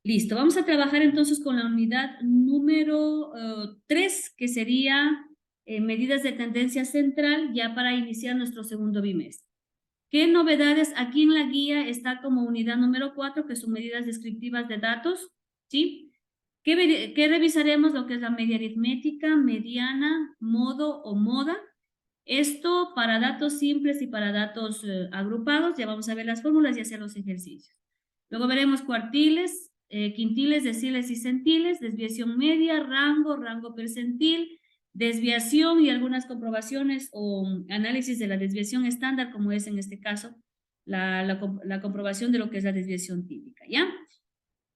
Listo, vamos a trabajar entonces con la unidad número 3, que sería medidas de tendencia central, ya para iniciar nuestro segundo bimestre. ¿Qué novedades? Aquí en la guía está como unidad número 4, que son medidas descriptivas de datos, ¿sí? ¿Qué revisaremos? Lo que es la media aritmética, mediana, modo o moda. Esto para datos simples y para datos agrupados. Ya vamos a ver las fórmulas y hacer los ejercicios. Luego veremos cuartiles, quintiles, deciles y centiles, desviación media, rango percentil, desviación y algunas comprobaciones o análisis de la desviación estándar, como es en este caso la comprobación de lo que es la desviación típica, ¿ya?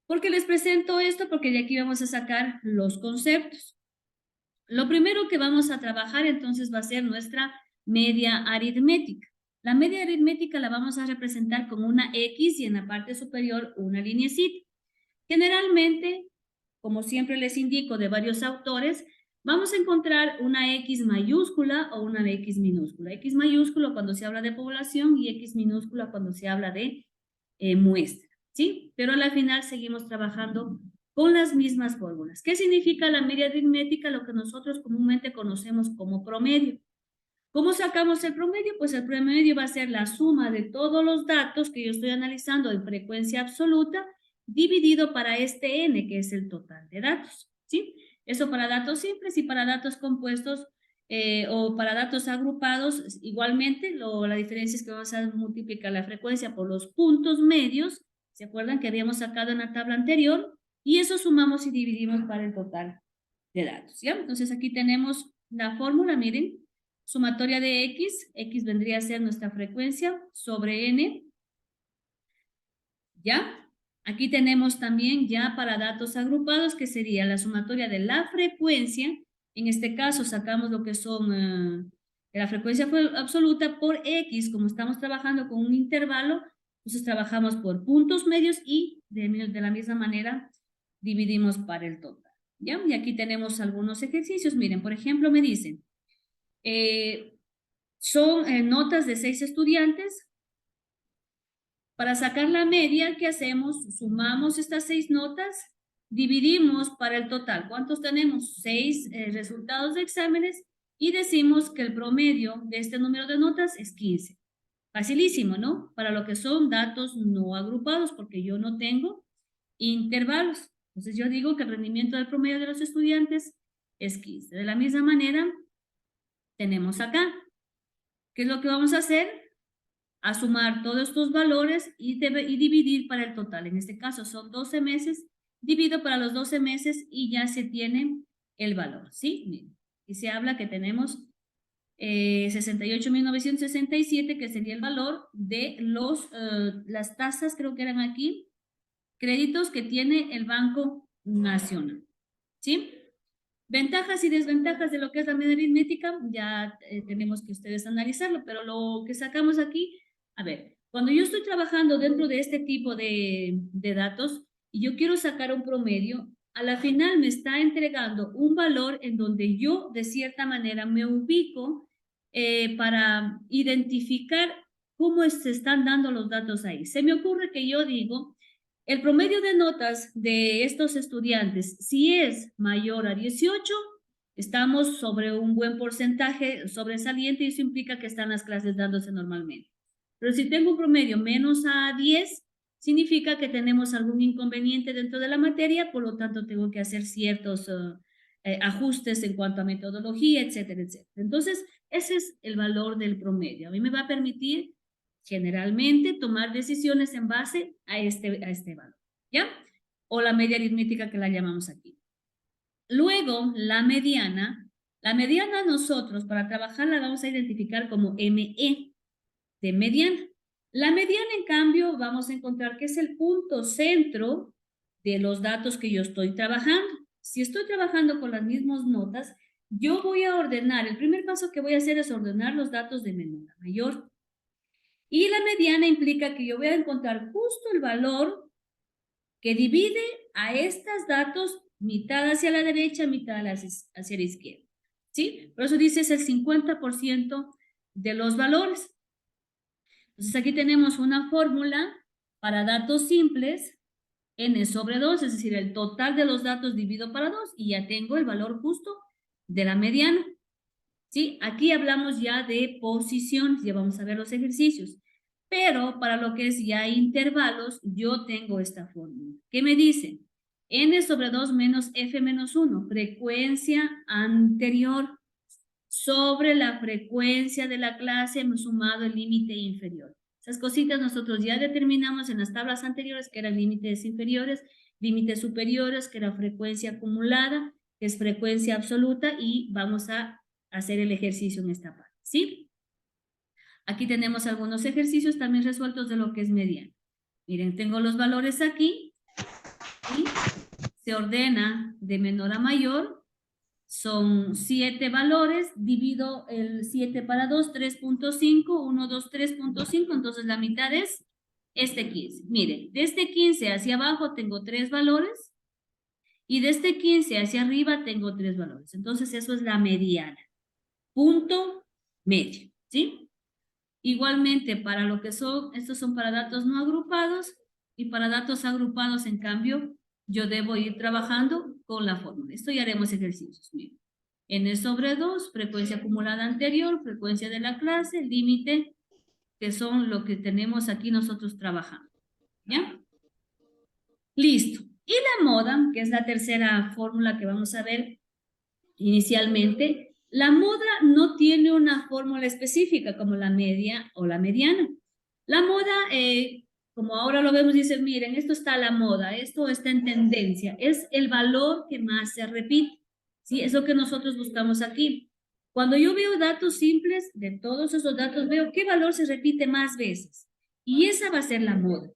¿Por qué les presento esto? Porque de aquí vamos a sacar los conceptos. Lo primero que vamos a trabajar entonces va a ser nuestra media aritmética. La media aritmética la vamos a representar con una X y en la parte superior una lineecita. Generalmente, como siempre les indico de varios autores, vamos a encontrar una X mayúscula o una X minúscula. X mayúscula cuando se habla de población y X minúscula cuando se habla de muestra, ¿sí? Pero al final seguimos trabajando con las mismas fórmulas. ¿Qué significa la media aritmética? Lo que nosotros comúnmente conocemos como promedio. ¿Cómo sacamos el promedio? Pues el promedio va a ser la suma de todos los datos que yo estoy analizando en frecuencia absoluta dividido para este n, que es el total de datos, ¿sí? Eso para datos simples y para datos compuestos o para datos agrupados, igualmente, la diferencia es que vamos a multiplicar la frecuencia por los puntos medios, ¿se acuerdan que habíamos sacado en la tabla anterior? Y eso sumamos y dividimos para el total de datos, ¿ya? Entonces aquí tenemos la fórmula, miren, sumatoria de X vendría a ser nuestra frecuencia sobre N, ¿ya? Aquí tenemos también ya para datos agrupados, que sería la sumatoria de la frecuencia, en este caso sacamos lo que son la frecuencia absoluta por X, como estamos trabajando con un intervalo, entonces trabajamos por puntos medios y de la misma manera dividimos para el total, ¿ya? Y aquí tenemos algunos ejercicios, miren, por ejemplo, me dicen, son notas de 6 estudiantes. Para sacar la media, ¿qué hacemos? Sumamos estas 6 notas, dividimos para el total. ¿Cuántos tenemos? 6 resultados de exámenes y decimos que el promedio de este número de notas es 15. Facilísimo, ¿no? Para lo que son datos no agrupados, porque yo no tengo intervalos. Entonces yo digo que el rendimiento del promedio de los estudiantes es 15. De la misma manera, tenemos acá. ¿Qué es lo que vamos a hacer? A sumar todos estos valores y dividir para el total. En este caso son 12 meses, divido para los 12 meses y ya se tiene el valor, ¿sí? Miren, y se habla que tenemos 68.967, que sería el valor de las tasas, creo que eran aquí, créditos que tiene el Banco Nacional, ¿sí? Ventajas y desventajas de lo que es la media aritmética, ya tenemos que ustedes analizarlo, pero lo que sacamos aquí, a ver, cuando yo estoy trabajando dentro de este tipo de datos y yo quiero sacar un promedio, a la final me está entregando un valor en donde yo de cierta manera me ubico para identificar cómo se están dando los datos ahí. Se me ocurre que yo digo, el promedio de notas de estos estudiantes, si es mayor a 18, estamos sobre un buen porcentaje sobresaliente y eso implica que están las clases dándose normalmente. Pero si tengo un promedio menos a 10, significa que tenemos algún inconveniente dentro de la materia, por lo tanto tengo que hacer ciertos ajustes en cuanto a metodología, etcétera, etcétera. Entonces, ese es el valor del promedio. A mí me va a permitir generalmente tomar decisiones en base a este valor, ¿ya? O la media aritmética que la llamamos aquí. Luego, la mediana nosotros para trabajarla vamos a identificar como ME de mediana. La mediana, en cambio, vamos a encontrar que es el punto centro de los datos que yo estoy trabajando. Si estoy trabajando con las mismas notas, yo voy a ordenar, el primer paso que voy a hacer es ordenar los datos de menor a mayor. Y la mediana implica que yo voy a encontrar justo el valor que divide a estos datos mitad hacia la derecha, mitad hacia la izquierda, ¿sí? Por eso dice es el 50% de los valores. Entonces aquí tenemos una fórmula para datos simples, n sobre 2, es decir, el total de los datos dividido para 2 y ya tengo el valor justo de la mediana. ¿Sí? Aquí hablamos ya de posiciones, ya vamos a ver los ejercicios. Pero para lo que es ya intervalos, yo tengo esta fórmula. ¿Qué me dice? N sobre 2 menos F menos 1, frecuencia anterior sobre la frecuencia de la clase hemos sumado el límite inferior. Esas cositas nosotros ya determinamos en las tablas anteriores que eran límites inferiores, límites superiores, que era frecuencia acumulada, que es frecuencia absoluta, y vamos a hacer el ejercicio en esta parte, ¿sí? Aquí tenemos algunos ejercicios también resueltos de lo que es mediano. Miren, tengo los valores aquí y se ordena de menor a mayor. Son 7 valores, divido el 7 para 2, 3.5, 1, 2, 3.5, entonces la mitad es este 15. Miren, de este 15 hacia abajo tengo 3 valores y de este 15 hacia arriba tengo 3 valores. Entonces eso es la mediana, punto medio, ¿sí? Igualmente para lo que son, estos son para datos no agrupados y para datos agrupados, en cambio, yo debo ir trabajando con la fórmula. Esto ya haremos ejercicios. Miren. N sobre 2, frecuencia acumulada anterior, frecuencia de la clase, límite, que son lo que tenemos aquí nosotros trabajando. ¿Ya? Listo. Y la moda, que es la tercera fórmula que vamos a ver inicialmente, la moda no tiene una fórmula específica como la media o la mediana. La moda, como ahora lo vemos, dice, miren, esto está a la moda, esto está en tendencia, es el valor que más se repite, ¿sí? Es lo que nosotros buscamos aquí. Cuando yo veo datos simples, de todos esos datos, veo qué valor se repite más veces. Y esa va a ser la moda.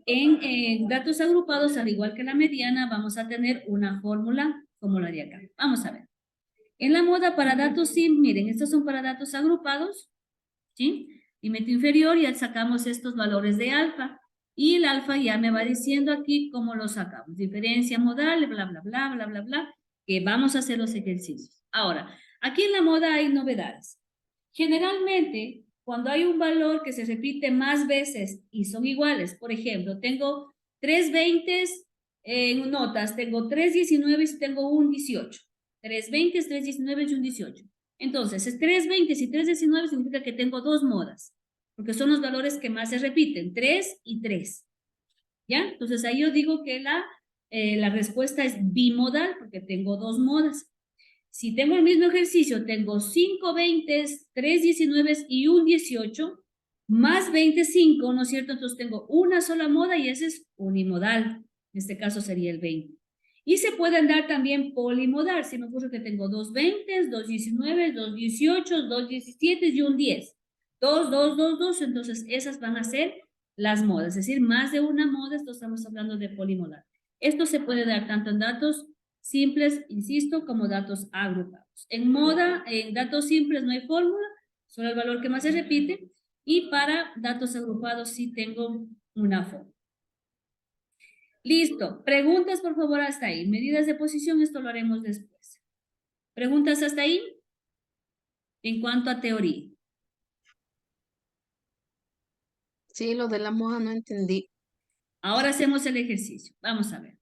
En datos agrupados, al igual que la mediana, vamos a tener una fórmula como la de acá. Vamos a ver. En la moda para datos simples, miren, estos son para datos agrupados, ¿sí? Límite inferior, ya sacamos estos valores de alfa. Y el alfa ya me va diciendo aquí cómo lo sacamos. Diferencia modal, bla, bla, bla, bla, bla, bla, que vamos a hacer los ejercicios. Ahora, aquí en la moda hay novedades. Generalmente, cuando hay un valor que se repite más veces y son iguales, por ejemplo, tengo 3 20 en notas, tengo 3 19 y tengo un 18. 3 20, 3 19 y un 18. Entonces, 3 20 y 3 19 significa que tengo dos modas, porque son los valores que más se repiten, 3 y 3. ¿Ya? Entonces, ahí yo digo que la respuesta es bimodal, porque tengo dos modas. Si tengo el mismo ejercicio, tengo 5 20, 3 19 y un 18, más 25, ¿no es cierto? Entonces tengo una sola moda y ese es unimodal. En este caso sería el 20. Y se pueden dar también polimodal. Si me ocurre que tengo dos 20, dos 19, dos 18, dos 17 y un 10. 2, 2, 2, 2. Entonces esas van a ser las modas. Es decir, más de una moda, esto estamos hablando de polimodal. Esto se puede dar tanto en datos simples, insisto, como datos agrupados. En moda, en datos simples no hay fórmula, solo el valor que más se repite, y para datos agrupados sí tengo una fórmula. Listo. Preguntas, por favor, hasta ahí. Medidas de posición, esto lo haremos después. ¿Preguntas hasta ahí? En cuanto a teoría. Sí, lo de la moda no entendí. Ahora hacemos el ejercicio. Vamos a ver.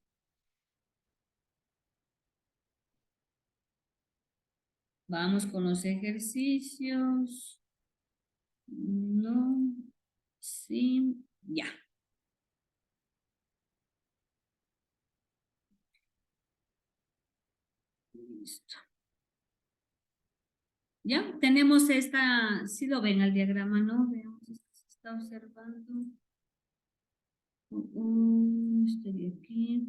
Vamos con los ejercicios. No. Sí. Ya. Listo. Ya, tenemos esta, si lo ven al diagrama, ¿no? Veamos, se está observando. Este de aquí.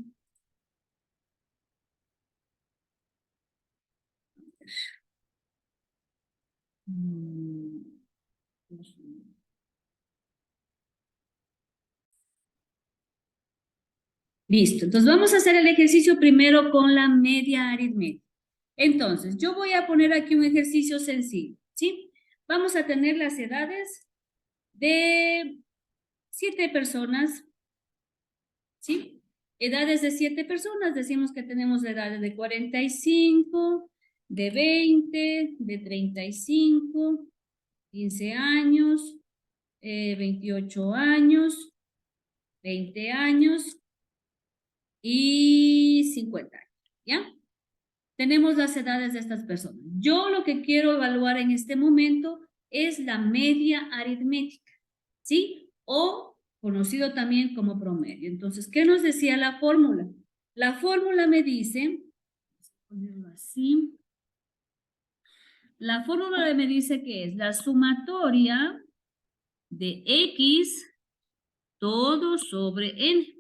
Mm, Listo, entonces vamos a hacer el ejercicio primero con la media aritmética. Entonces, yo voy a poner aquí un ejercicio sencillo, ¿sí? Vamos a tener las edades de 7 personas, ¿sí? Edades de 7 personas, decimos que tenemos edades de 45, de 20, de 35, 15 años, 28 años, 20 años y 50 años, ¿ya? Tenemos las edades de estas personas. Yo lo que quiero evaluar en este momento es la media aritmética, ¿sí? O conocido también como promedio. Entonces, ¿qué nos decía la fórmula? La fórmula me dice, vamos a ponerlo así, la fórmula me dice que es la sumatoria de X todo sobre N.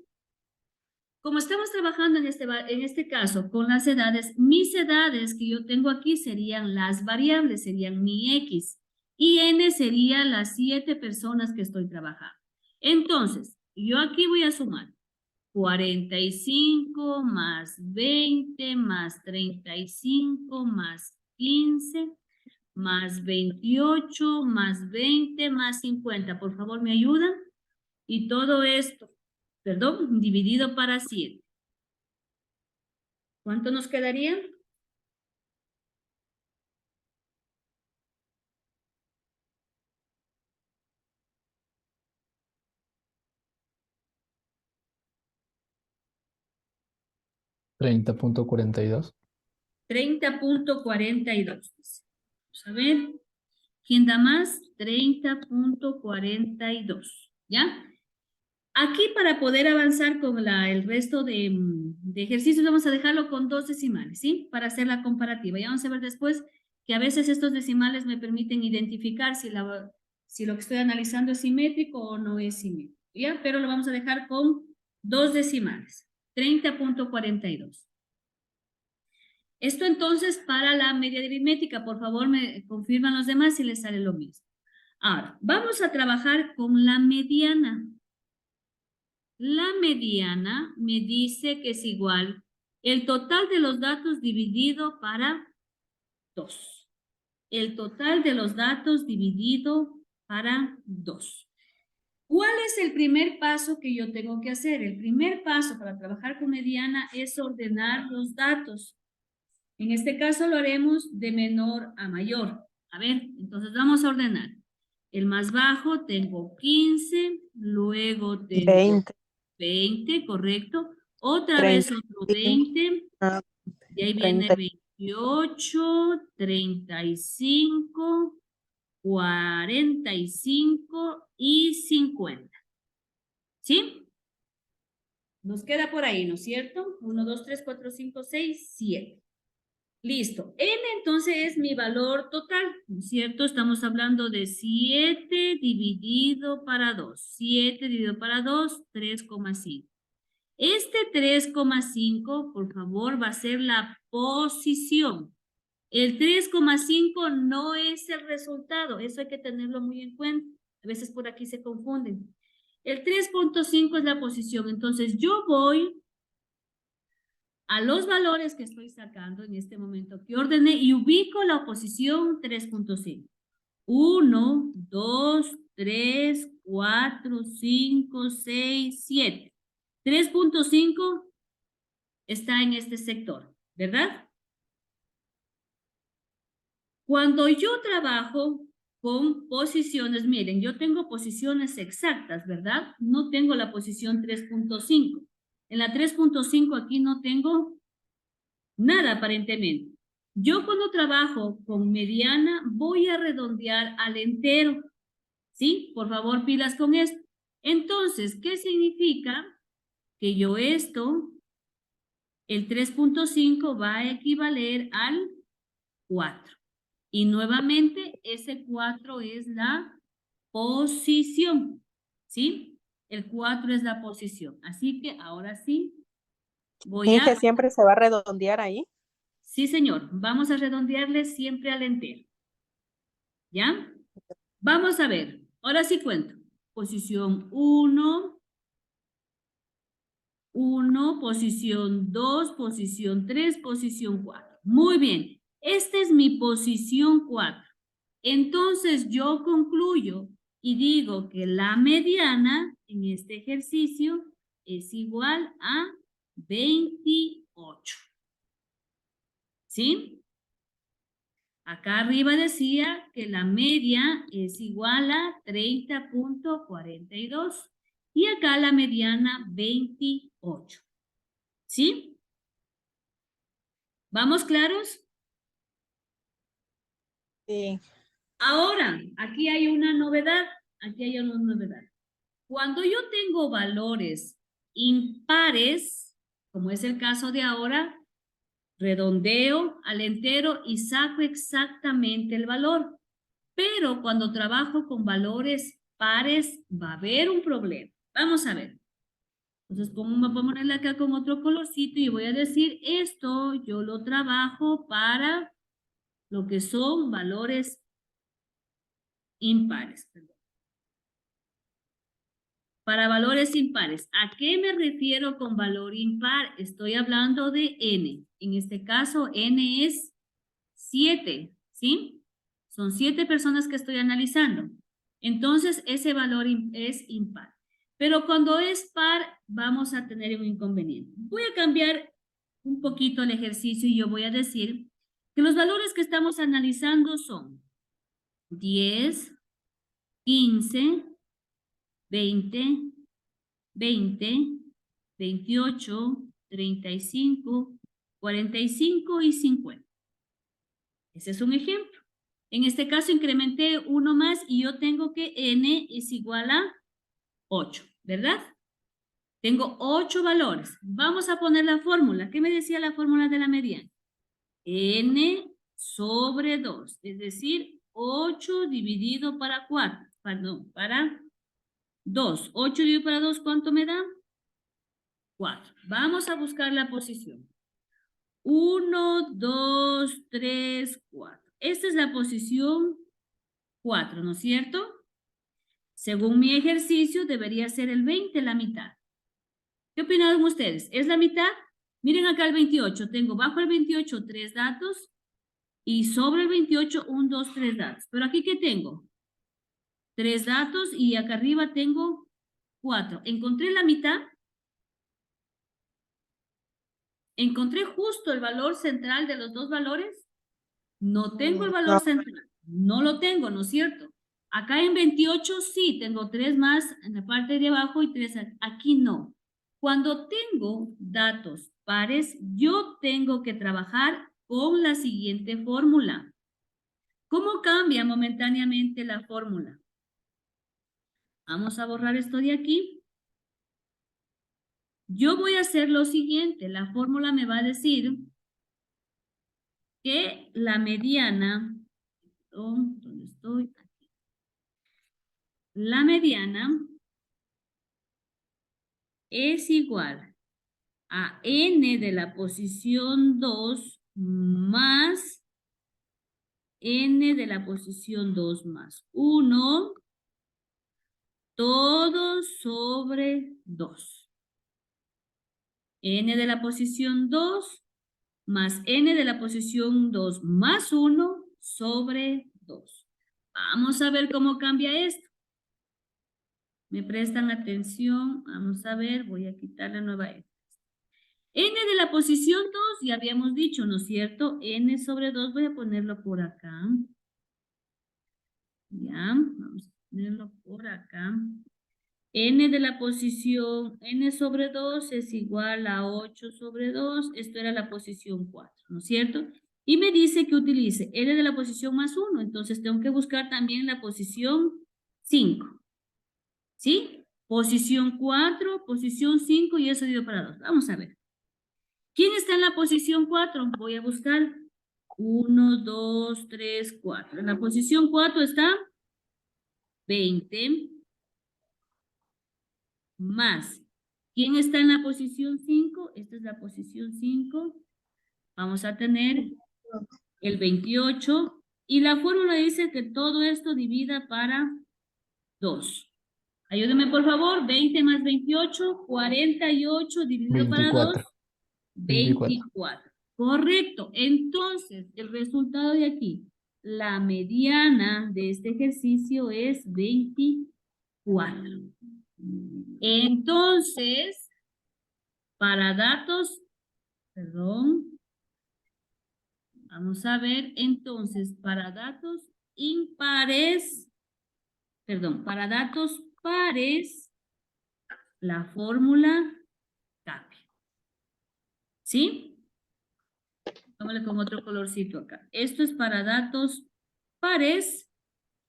Como estamos trabajando en este caso con las edades, mis edades que yo tengo aquí serían las variables, serían mi X. Y N serían las 7 personas que estoy trabajando. Entonces, yo aquí voy a sumar 45 más 20 más 35 más 15 más 28 más 20 más 50. Por favor, ¿me ayudan? Y todo esto, perdón, dividido para 7. ¿Cuánto nos quedaría? $30.42. 30.42. Vamos a ver. ¿Quién da más? 30.42. ¿Ya? Aquí para poder avanzar con el resto de ejercicios vamos a dejarlo con 2 decimales, ¿sí? Para hacer la comparativa. Ya vamos a ver después que a veces estos decimales me permiten identificar si lo que estoy analizando es simétrico o no es simétrico, ¿ya? Pero lo vamos a dejar con 2 decimales. 30.42. Esto entonces para la media aritmética, por favor me confirman los demás si les sale lo mismo. Ahora, vamos a trabajar con la mediana. La mediana me dice que es igual el total de los datos dividido para 2. El total de los datos dividido para 2. ¿Cuál es el primer paso que yo tengo que hacer? El primer paso para trabajar con mediana es ordenar los datos. En este caso lo haremos de menor a mayor. A ver, entonces vamos a ordenar. El más bajo tengo 15, luego tengo 20, correcto. Otra vez otro 20, y ahí viene 28, 35, 45 y 50. ¿Sí? Nos queda por ahí, ¿no es cierto? 1, 2, 3, 4, 5, 6, 7. Listo. N entonces es mi valor total, ¿no es cierto? Estamos hablando de 7 dividido para 2. 7 dividido para 2, 3,5. Este 3,5, por favor, va a ser la posición. El 3,5 no es el resultado. Eso hay que tenerlo muy en cuenta. A veces por aquí se confunden. El 3,5 es la posición. Entonces, yo voy a los valores que estoy sacando en este momento que ordené y ubico la posición 3,5. 1, 2, 3, 4, 5, 6, 7. 3,5 está en este sector, ¿verdad? Cuando yo trabajo con posiciones, miren, yo tengo posiciones exactas, ¿verdad? No tengo la posición 3,5. En la 3,5 aquí no tengo nada aparentemente. Yo cuando trabajo con mediana voy a redondear al entero. ¿Sí? Por favor, pilas con esto. Entonces, ¿qué significa? Que yo esto, el 3,5 va a equivaler al 4. Y nuevamente, ese 4 es la posición. ¿Sí? El 4 es la posición. Así que ahora sí, voy a... ¿Que siempre se va a redondear ahí? Sí, señor. Vamos a redondearle siempre al entero. ¿Ya? Vamos a ver. Ahora sí cuento. Posición 1, 1, posición 2, posición 3, posición 4. Muy bien. Esta es mi posición 4. Entonces yo concluyo y digo que la mediana en este ejercicio es igual a 28. ¿Sí? Acá arriba decía que la media es igual a 30.42 y acá la mediana 28. ¿Sí? ¿Vamos claros? Sí. Ahora, aquí hay una novedad. Aquí hay una novedad. Cuando yo tengo valores impares, como es el caso de ahora, redondeo al entero y saco exactamente el valor. Pero cuando trabajo con valores pares, va a haber un problema. Vamos a ver. Entonces, voy a ponerle acá con otro colorcito y voy a decir esto, yo lo trabajo para lo que son valores impares. Perdón. Para valores impares. ¿A qué me refiero con valor impar? Estoy hablando de n. En este caso, n es 7, ¿sí? Son 7 personas que estoy analizando. Entonces, ese valor es impar. Pero cuando es par, vamos a tener un inconveniente. Voy a cambiar un poquito el ejercicio y yo voy a decir que los valores que estamos analizando son 10, 15, 20, 20, 28, 35, 45 y 50. Ese es un ejemplo. En este caso incrementé uno más y yo tengo que n es igual a 8, ¿verdad? Tengo 8 valores. Vamos a poner la fórmula. ¿Qué me decía la fórmula de la mediana? N sobre 2, es decir, 8 dividido para 4, perdón, para 2. 8 dividido para 2, ¿cuánto me da? 4. Vamos a buscar la posición. 1, 2, 3, 4. Esta es la posición 4, ¿no es cierto? Según mi ejercicio, debería ser el 20, la mitad. ¿Qué opinan ustedes? ¿Es la mitad? Miren acá el 28. Tengo bajo el 28 3 datos y sobre el 28 1, 2, 3 datos. Pero aquí, ¿qué tengo? 3 datos y acá arriba tengo 4. ¿Encontré la mitad? ¿Encontré justo el valor central de los dos valores? No tengo el valor No. central. No lo tengo, ¿no es cierto? Acá en 28 sí, tengo 3 más en la parte de abajo y 3 aquí no. Cuando tengo datos pares, yo tengo que trabajar con la siguiente fórmula. ¿Cómo cambia momentáneamente la fórmula? Vamos a borrar esto de aquí. Yo voy a hacer lo siguiente. La fórmula me va a decir que la mediana, ¿dónde estoy? La mediana es igual a n de la posición 2 más n de la posición 2 más 1, todo sobre 2. N de la posición 2 más n de la posición 2 más 1 sobre 2. Vamos a ver cómo cambia esto. ¿Me prestan atención? Vamos a ver, voy a quitar la nueva F. N de la posición 2, ya habíamos dicho, ¿no es cierto? N sobre 2, voy a ponerlo por acá. Ya, vamos a ponerlo por acá. N de la posición, N sobre 2 es igual a 8 sobre 2. Esto era la posición 4, ¿no es cierto? Y me dice que utilice N de la posición más 1. Entonces tengo que buscar también la posición 5. ¿Sí? Posición 4, posición 5 y eso dividido para 2. Vamos a ver. ¿Quién está en la posición 4? Voy a buscar 1, 2, 3, 4. En la posición 4 está 20 más. ¿Quién está en la posición 5? Esta es la posición 5. Vamos a tener el 28. Y la fórmula dice que todo esto divida para 2. Ayúdeme por favor. 20 más 28, 48 dividido para 2. 24. Correcto. Entonces, el resultado de aquí, la mediana de este ejercicio es 24. Entonces, para datos, perdón, vamos a ver, entonces, para datos impares, perdón, para datos pares, la fórmula cambia. ¿Sí? Vámonos con otro colorcito acá. Esto es para datos pares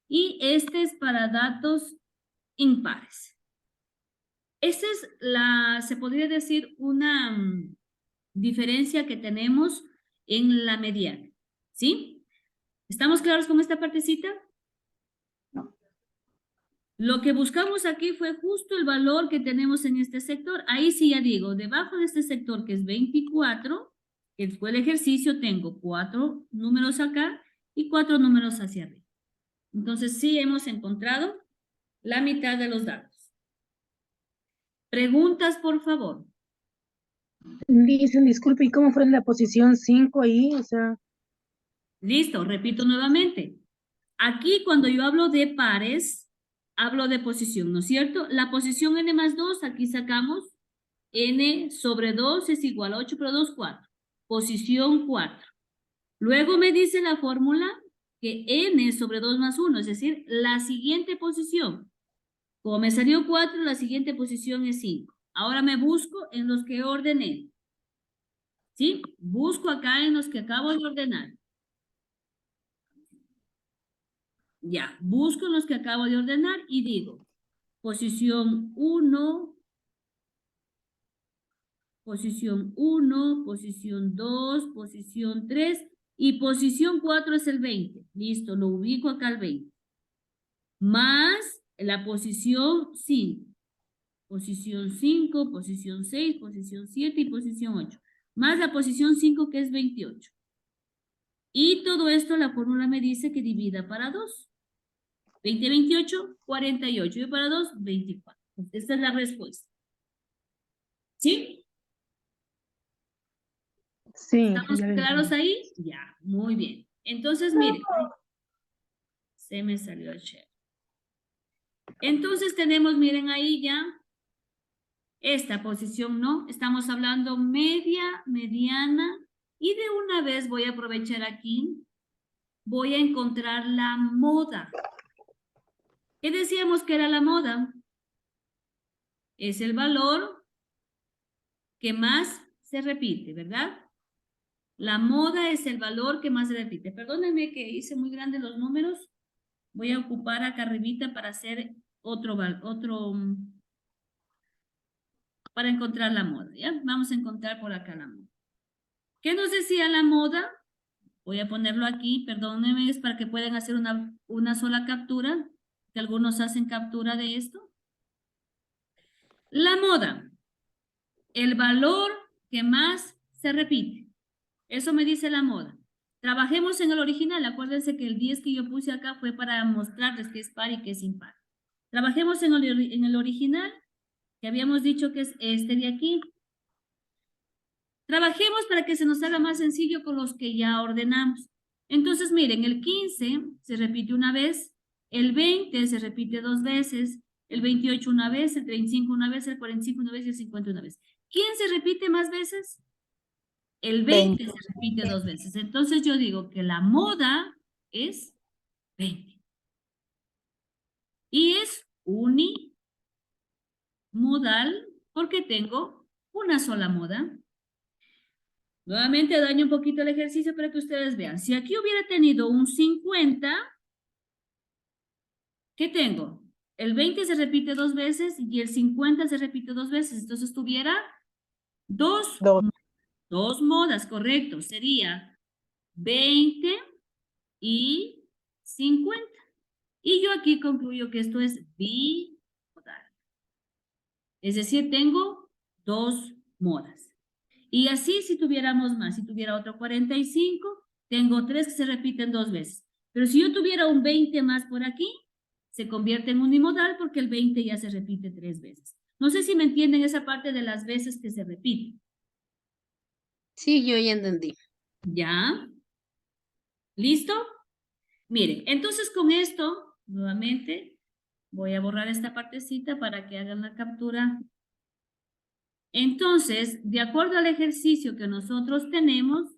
y este es para datos impares. Esta es se podría decir una diferencia que tenemos en la mediana. ¿Sí? ¿Estamos claros con esta partecita? No. Lo que buscamos aquí fue justo el valor que tenemos en este sector. Ahí sí ya digo, debajo de este sector que es 24, que fue el ejercicio, tengo 4 números acá y 4 números hacia arriba. Entonces sí hemos encontrado la mitad de los datos. Preguntas, por favor. Dicen, disculpe, ¿y cómo fue en la posición 5 ahí? O sea, Listo, repito nuevamente. Aquí cuando yo hablo de pares, hablo de posición, ¿no es cierto? La posición n más 2, aquí sacamos n sobre 2 es igual a 8 por 2, 4. Posición 4. Luego me dice la fórmula que n sobre 2 más 1, es decir, la siguiente posición. Como me salió 4, la siguiente posición es 5. Ahora me busco en los que ordené. ¿Sí? Busco acá en los que acabo de ordenar. Ya, busco en los que acabo de ordenar y digo, posición 1, posición 1, posición 2, posición 3 y posición 4 es el 20. Listo, lo ubico acá al 20. Más la posición 5. Posición 5, posición 6, posición 7 y posición 8. Más la posición 5 que es 28. Y todo esto la fórmula me dice que divida para 2. 20, 28, 48. Y para 2, 24. Esta es la respuesta. ¿Sí? sí, ¿Estamos ya lo claros entendí. ahí? Ya, muy bien. Entonces, miren, se me salió el share. Entonces tenemos, miren ahí ya, esta posición, ¿no? Estamos hablando media, mediana, y de una vez voy a aprovechar aquí, voy a encontrar la moda. ¿Qué decíamos que era la moda? Es el valor que más se repite, ¿verdad? La moda es el valor que más se repite. Perdónenme que hice muy grandes los números. Voy a ocupar acá arribita para hacer para encontrar la moda, ¿ya? Vamos a encontrar por acá la moda. ¿Qué nos decía la moda? Voy a ponerlo aquí, perdónenme, es para que puedan hacer una sola captura, que algunos hacen captura de esto. La moda, el valor que más se repite. Eso me dice la moda. Trabajemos en el original. Acuérdense que el 10 que yo puse acá fue para mostrarles que es par y que es impar. Trabajemos en el original, que habíamos dicho que es este de aquí. Trabajemos para que se nos haga más sencillo con los que ya ordenamos. Entonces, miren, el 15 se repite una vez, el 20 se repite 2 veces, el 28 una vez, el 35 una vez, el 45 una vez y el 50 una vez. ¿Quién se repite más veces? El 20 se repite 2 veces. Entonces yo digo que la moda es 20. Y es unimodal porque tengo una sola moda. Nuevamente daño un poquito el ejercicio para que ustedes vean. Si aquí hubiera tenido un 50, ¿qué tengo? El 20 se repite 2 veces y el 50 se repite 2 veces. Entonces tuviera dos modas, correcto. Sería 20 y 50. Y yo aquí concluyo que esto es bimodal. Es decir, tengo 2 modas. Y así si tuviéramos más, si tuviera otro 45, tengo 3 que se repiten 2 veces. Pero si yo tuviera un 20 más por aquí, se convierte en unimodal porque el 20 ya se repite 3 veces. No sé si me entienden esa parte de las veces que se repiten. Sí, yo ya entendí. ¿Ya? ¿Listo? Miren, entonces con esto, nuevamente, voy a borrar esta partecita para que hagan la captura. Entonces, de acuerdo al ejercicio que nosotros tenemos,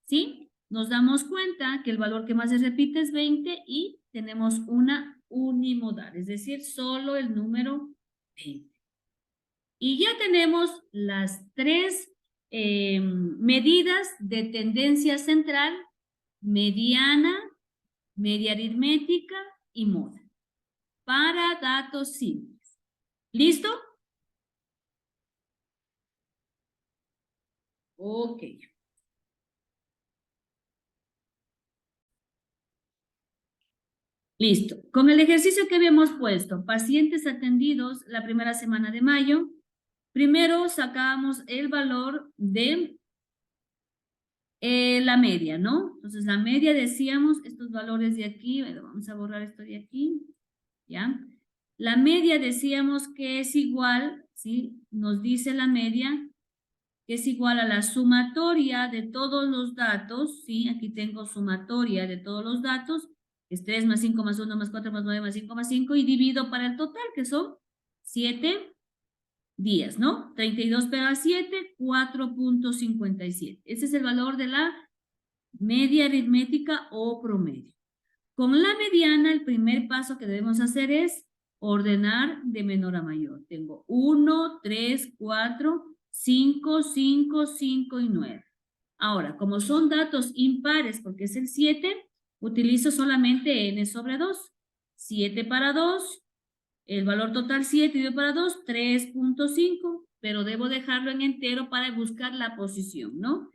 ¿sí? Nos damos cuenta que el valor que más se repite es 20 y tenemos una unimodal, es decir, solo el número 20. Y ya tenemos las 3 medidas de tendencia central, mediana, media aritmética y moda. Para datos simples. ¿Listo? Ok. Listo. Con el ejercicio que habíamos puesto, pacientes atendidos la primera semana de mayo, primero sacábamos el valor de la media, ¿no? Entonces, la media decíamos, estos valores de aquí, vamos a borrar esto de aquí, ¿ya? La media decíamos que es igual, ¿sí? Nos dice la media que es igual a la sumatoria de todos los datos, ¿sí? Aquí tengo sumatoria de todos los datos, es 3 más 5 más 1 más 4 más 9 más 5 más 5, y divido para el total, que son 7 días, ¿no? 32 pega 7, 4.57. Ese es el valor de la media aritmética o promedio. Con la mediana, el primer paso que debemos hacer es ordenar de menor a mayor. Tengo 1, 3, 4, 5, 5, 5 y 9. Ahora, como son datos impares, porque es el 7, utilizo solamente n sobre 2. 7 para 2, el valor total 7 dividido para 2, 3.5, pero debo dejarlo en entero para buscar la posición, ¿no?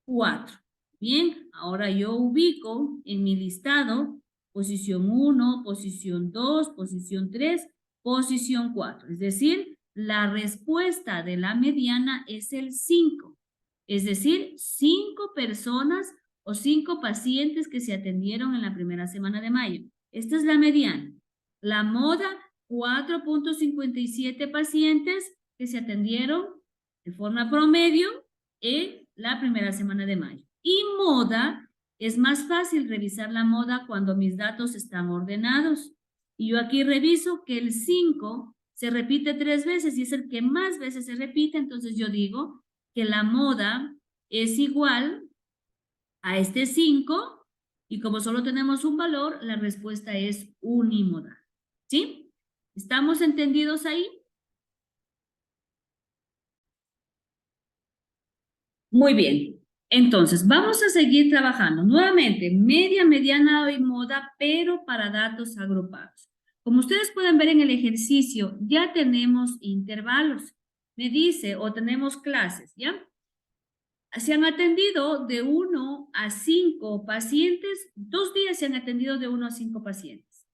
4. Bien, ahora yo ubico en mi listado posición 1, posición 2, posición 3, posición 4. Es decir, la respuesta de la mediana es el 5. Es decir, 5 personas o 5 pacientes que se atendieron en la primera semana de mayo. Esta es la mediana. La moda, 4.57 pacientes que se atendieron de forma promedio en la primera semana de mayo. Y moda, es más fácil revisar la moda cuando mis datos están ordenados. Y yo aquí reviso que el 5 se repite 3 veces y es el que más veces se repite, entonces yo digo que la moda es igual a este 5 y como solo tenemos un valor, la respuesta es unimodal. ¿Sí? ¿Estamos entendidos ahí? Muy bien. Entonces, vamos a seguir trabajando. Nuevamente, media, mediana y moda, pero para datos agrupados. Como ustedes pueden ver en el ejercicio, ya tenemos intervalos. Me dice, o tenemos clases, ¿ya? Se han atendido de 1 a 5 pacientes. 2 días se han atendido de 1 a 5 pacientes.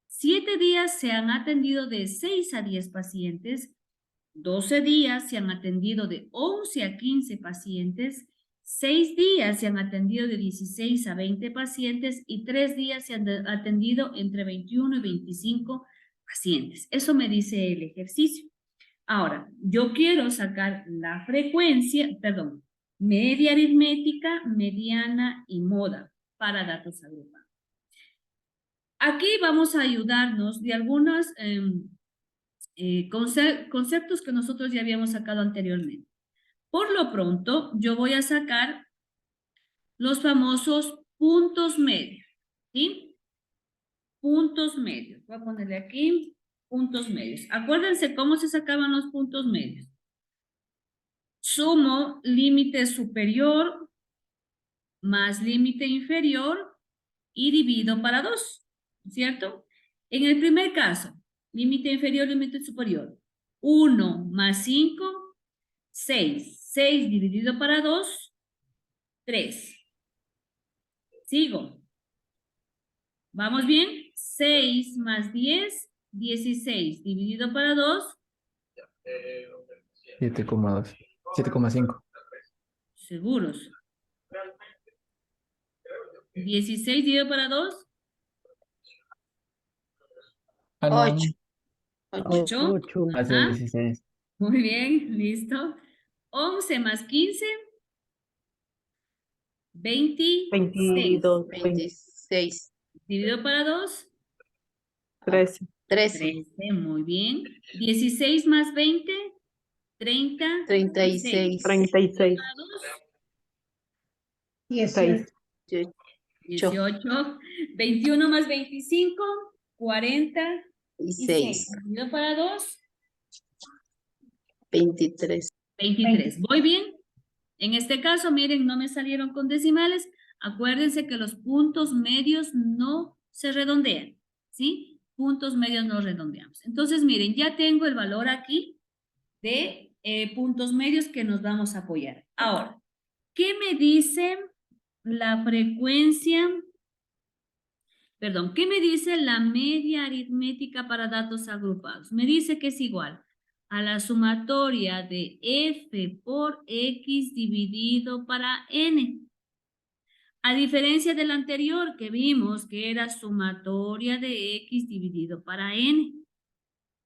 7 días se han atendido de 6 a 10 pacientes. 12 días se han atendido de 11 a 15 pacientes, 6 días se han atendido de 16 a 20 pacientes y 3 días se han atendido entre 21 y 25 pacientes. Eso me dice el ejercicio. Ahora, yo quiero sacar la frecuencia, perdón, media aritmética, mediana y moda para datos agrupados. Aquí vamos a ayudarnos de algunos conceptos que nosotros ya habíamos sacado anteriormente. Por lo pronto, yo voy a sacar los famosos puntos medios, ¿sí? Puntos medios. Voy a ponerle aquí puntos medios. Acuérdense cómo se sacaban los puntos medios. Sumo límite superior más límite inferior y divido para 2, ¿cierto? En el primer caso, límite inferior, límite superior. 1 más 5, 6. 6 dividido para 2, 3. Sigo. ¿Vamos bien? 6 más 10, 16. Dividido para 2. 7,2. 7,5. Seguros. 16 dividido para 2. 8. 8. 8. Hace Ajá. 16. Muy bien, listo. 11 más 15. 26. 22, 26. Dividido para 2. 13. 13. 13, muy bien. 16 más 20. 30. 36. 36. Para 2. 6. 18. 21 más 25. 46. 6. Dividido para 2. 23. 23. ¿Voy bien? En este caso, miren, no me salieron con decimales. Acuérdense que los puntos medios no se redondean, ¿sí? Puntos medios no redondeamos. Entonces, miren, ya tengo el valor aquí de puntos medios que nos vamos a apoyar. Ahora, ¿qué me dice la frecuencia? Perdón, ¿qué me dice la media aritmética para datos agrupados? Me dice que es igual a la sumatoria de f por x dividido para n. A diferencia del anterior que vimos que era sumatoria de x dividido para n.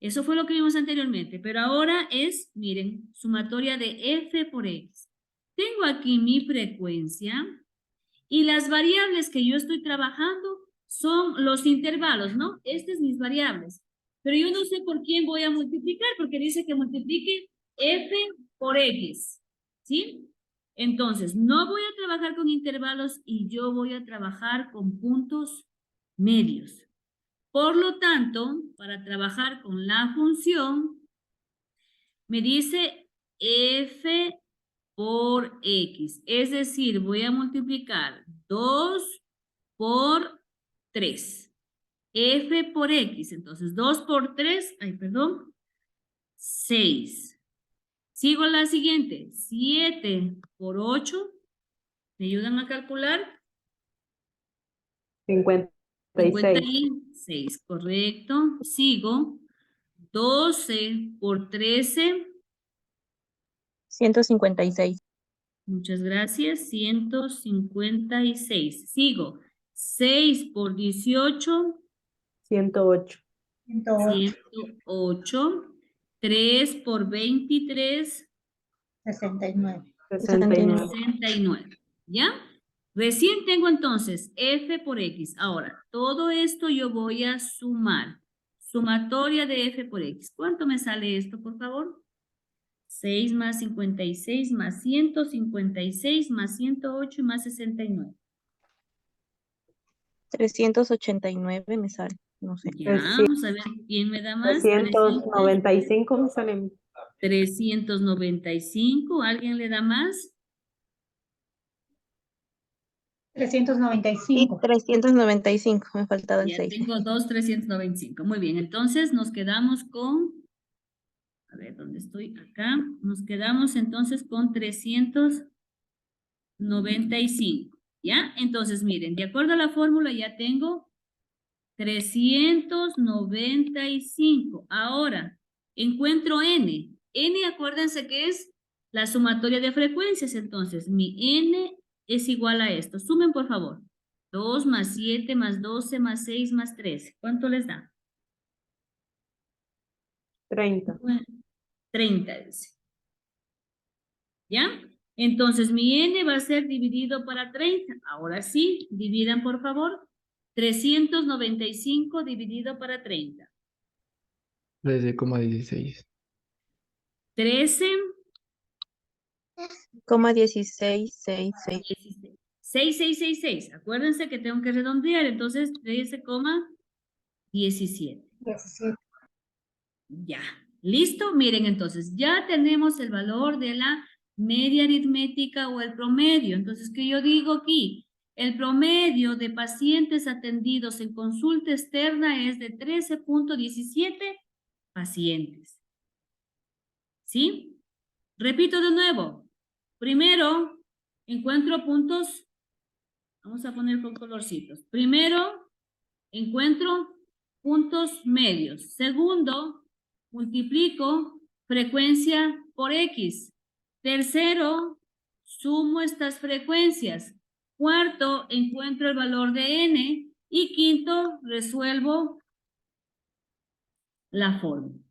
Eso fue lo que vimos anteriormente, pero ahora es, miren, sumatoria de f por x. Tengo aquí mi frecuencia y las variables que yo estoy trabajando son los intervalos, ¿no? Estas mis variables. Pero yo no sé por quién voy a multiplicar, porque dice que multiplique f por x, ¿sí? Entonces, no voy a trabajar con intervalos y yo voy a trabajar con puntos medios. Por lo tanto, para trabajar con la función, me dice f por x. Es decir, voy a multiplicar 2 por 3. F por x. Entonces, 2 por 3, 6. Sigo la siguiente. 7 por 8. ¿Me ayudan a calcular? 56. 56, correcto. Sigo. 12 por 13. 156. Muchas gracias. 156. Sigo. 6 por 18. 108. 108. 3 por 23. 69. 69. 69. ¿Ya? Recién tengo entonces f por x. Ahora, todo esto yo voy a sumar. Sumatoria de f por x. ¿Cuánto me sale esto, por favor? 6 más 56 más 156 más 108 y más 69. 389 me sale. No sé. Ya, vamos a ver quién me da más. 395 me salen. 395. ¿Alguien le da más? 395. 395. Me faltaban Ya 6. tengo 395. Muy bien, entonces nos quedamos con, a ver, ¿dónde estoy? Acá. Nos quedamos entonces con 395. ¿Ya? Entonces, miren, de acuerdo a la fórmula ya tengo 395. Ahora, encuentro n. N, acuérdense que es la sumatoria de frecuencias. Entonces, mi n es igual a esto. Sumen, por favor. 2 más 7 más 12 más 6 más 13. ¿Cuánto les da? 30. 30, dice. ¿Ya? Entonces, mi n va a ser dividido para 30. Ahora sí, dividan, por favor. 395 dividido para 30. 13,16. 13, 1666. 16. 6666. Acuérdense que tengo que redondear, entonces 13,17. 17. Ya. ¿Listo? Miren, entonces ya tenemos el valor de la media aritmética o el promedio. Entonces, ¿qué yo digo aquí? El promedio de pacientes atendidos en consulta externa es de 13,17 pacientes. ¿Sí? Repito de nuevo. Primero, encuentro puntos. Vamos a poner con colorcitos. Primero, encuentro puntos medios. Segundo, multiplico frecuencia por X. Tercero, sumo estas frecuencias. Cuarto, encuentro el valor de N. Y quinto, resuelvo la fórmula.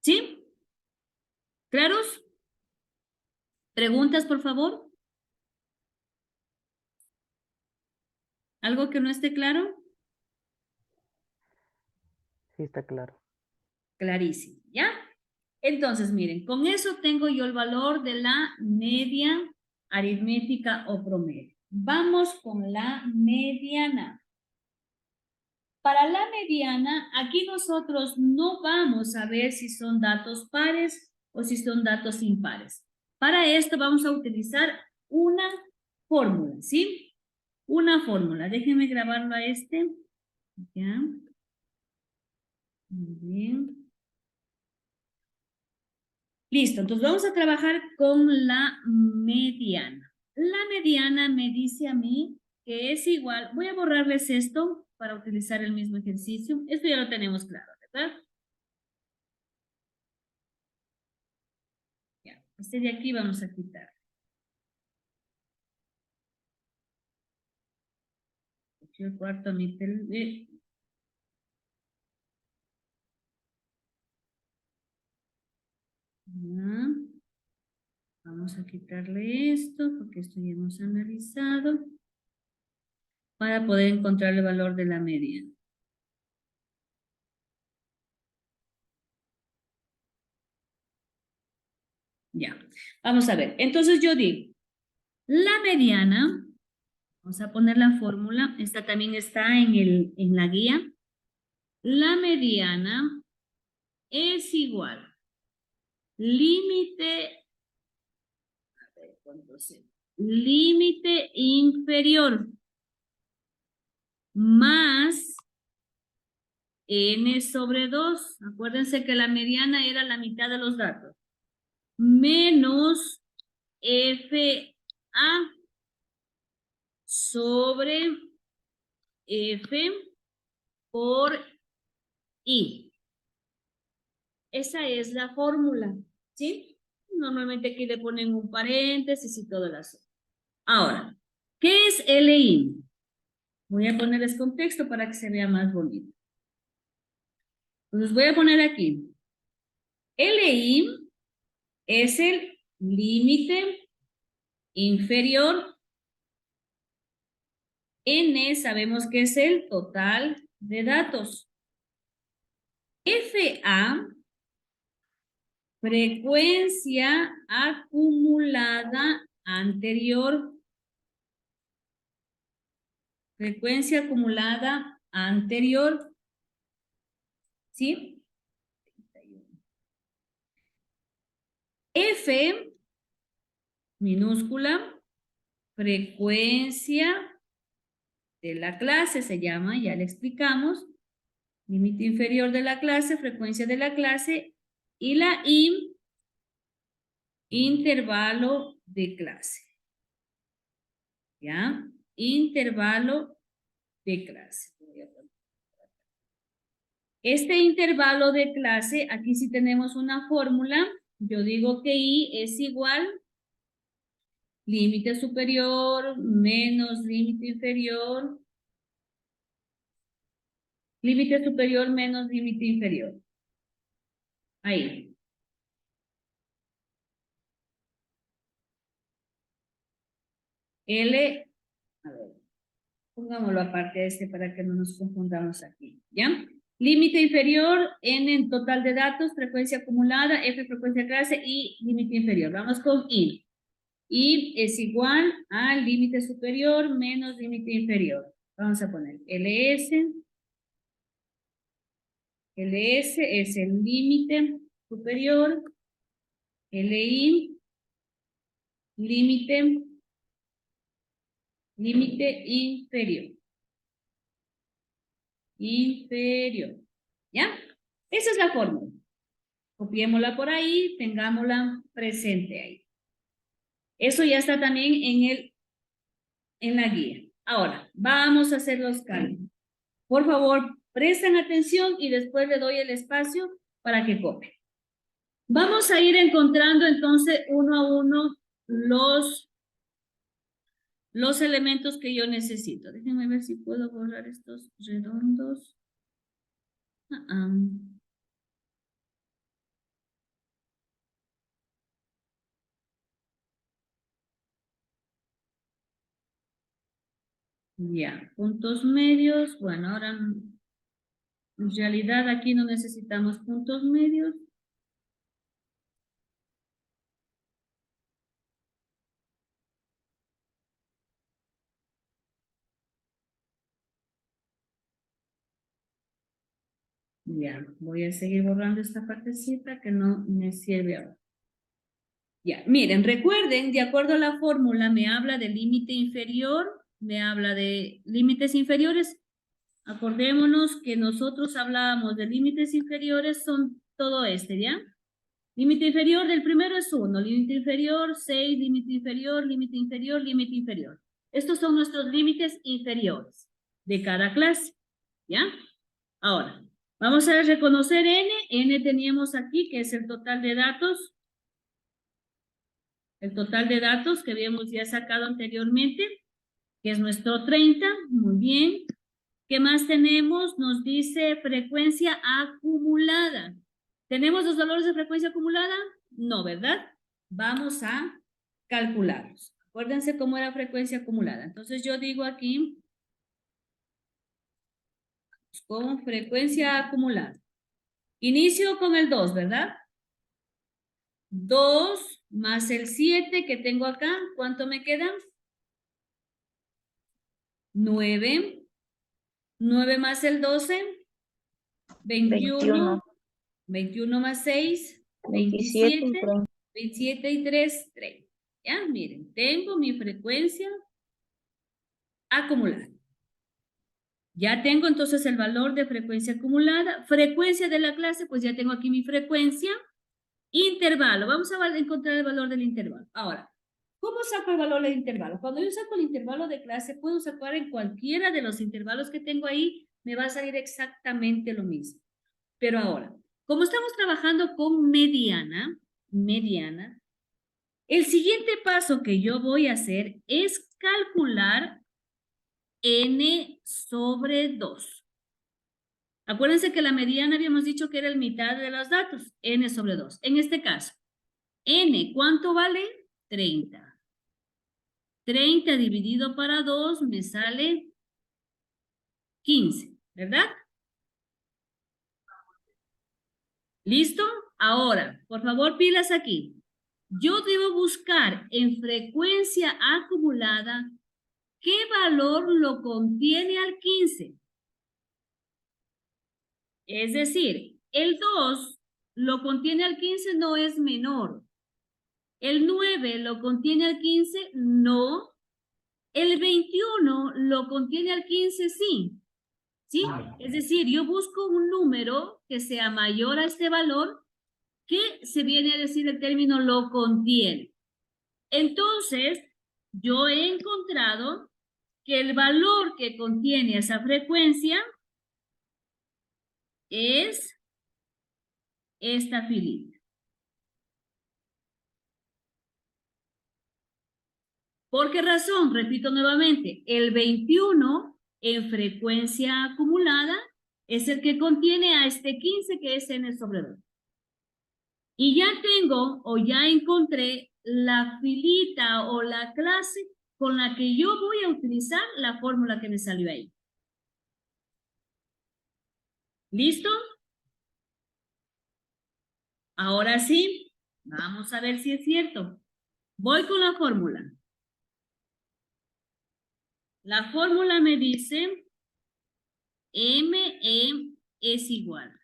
¿Sí? ¿Claros? ¿Preguntas, por favor? ¿Algo que no esté claro? Sí, está claro. Clarísimo, ¿ya? Entonces, miren, con eso tengo yo el valor de la media aritmética o promedio. Vamos con la mediana. Para la mediana, aquí nosotros no vamos a ver si son datos pares o si son datos impares. Para esto vamos a utilizar una fórmula, ¿sí? Una fórmula. Déjenme grabarlo a este. Ya. Muy bien. Listo, entonces vamos a trabajar con la mediana. La mediana me dice a mí que es igual. Voy a borrarles esto para utilizar el mismo ejercicio. Esto ya lo tenemos claro, ¿verdad? Ya, este de aquí vamos a quitar. Aquí el cuarto ya. Vamos a quitarle esto porque esto ya hemos analizado para poder encontrar el valor de la media. Ya, vamos a ver. Entonces yo digo, la mediana, vamos a poner la fórmula, esta también está en la guía. La mediana es igual. Límite, a ver, ¿cuánto es? Límite inferior más n sobre 2. Acuérdense que la mediana era la mitad de los datos. Menos FA sobre F por I. Esa es la fórmula, ¿sí? Normalmente aquí le ponen un paréntesis y todo el asunto. Ahora, ¿qué es LI? Voy a ponerles contexto para que se vea más bonito. Entonces voy a poner aquí. LI es el límite inferior. N sabemos que es el total de datos. FA, frecuencia acumulada anterior. Frecuencia acumulada anterior. ¿Sí? F minúscula, frecuencia de la clase se llama, ya le explicamos. Límite inferior de la clase, frecuencia de la clase, y la I, intervalo de clase. ¿Ya? Intervalo de clase. Este intervalo de clase, aquí sí tenemos una fórmula. Yo digo que I es igual límite superior menos límite inferior. Límite superior menos límite inferior. Ahí. L, a ver, pongámoslo aparte de este para que no nos confundamos aquí, ¿ya? Límite inferior, n en total de datos, frecuencia acumulada, f frecuencia de clase y límite inferior. Vamos con I. I es igual al límite superior menos límite inferior. Vamos a poner LS. LS es el límite superior. LI, límite inferior. Inferior. ¿Ya? Esa es la fórmula. Copiémosla por ahí, tengámosla presente ahí. Eso ya está también en la guía. Ahora, vamos a hacer los cálculos. Por favor, presten atención y después le doy el espacio para que copien. Vamos a ir encontrando entonces uno a uno los elementos que yo necesito. Déjenme ver si puedo borrar estos redondos. Ya, puntos medios. Bueno, ahora en realidad aquí no necesitamos puntos medios. Ya, voy a seguir borrando esta partecita que no me sirve ahora. Ya, miren, recuerden, de acuerdo a la fórmula, me habla de límite inferior, me habla de límites inferiores. Acordémonos que nosotros hablábamos de límites inferiores, son todo este, ¿ya? Límite inferior del primero es 1, límite inferior 6, límite inferior, límite inferior, límite inferior. Estos son nuestros límites inferiores de cada clase, ¿ya? Ahora, vamos a reconocer N. N teníamos aquí, que es el total de datos. El total de datos que habíamos ya sacado anteriormente, que es nuestro 30. Muy bien. ¿Qué más tenemos? Nos dice frecuencia acumulada. ¿Tenemos los valores de frecuencia acumulada? No, ¿verdad? Vamos a calcularlos. Acuérdense cómo era frecuencia acumulada. Entonces yo digo aquí, con frecuencia acumulada. Inicio con el 2, ¿verdad? 2 más el 7 que tengo acá, ¿cuánto me queda? 9. 9 más el 12, 21. 21 más 6, 27 y 27. 30. 27 y 3, 30. Ya, miren, tengo mi frecuencia acumulada. Ya tengo entonces el valor de frecuencia acumulada. Frecuencia de la clase, pues ya tengo aquí mi frecuencia. Intervalo, vamos a encontrar el valor del intervalo. Ahora, ¿cómo saco el valor del intervalo? Cuando yo saco el intervalo de clase, puedo sacar en cualquiera de los intervalos que tengo ahí, me va a salir exactamente lo mismo. Pero ahora, como estamos trabajando con mediana, el siguiente paso que yo voy a hacer es calcular n sobre 2. Acuérdense que la mediana habíamos dicho que era el mitad de los datos, n sobre 2. En este caso, n, ¿cuánto vale? 30. 30 dividido para 2 me sale 15, ¿verdad? ¿Listo? Ahora, por favor, pilas aquí. Yo debo buscar en frecuencia acumulada qué valor lo contiene al 15. Es decir, el 2 lo contiene al 15, no es menor. El 9 lo contiene al 15, no. El 21 lo contiene al 15, sí. ¿Sí? Es decir, yo busco un número que sea mayor a este valor, que se viene a decir el término lo contiene. Entonces, yo he encontrado que el valor que contiene esa frecuencia es esta filita. ¿Por qué razón? Repito nuevamente, el 21 en frecuencia acumulada es el que contiene a este 15 que es n sobre 2. Y ya tengo o ya encontré la filita o la clase con la que yo voy a utilizar la fórmula que me salió ahí. ¿Listo? Ahora sí, vamos a ver si es cierto. Voy con la fórmula. La fórmula me dice ME es igual.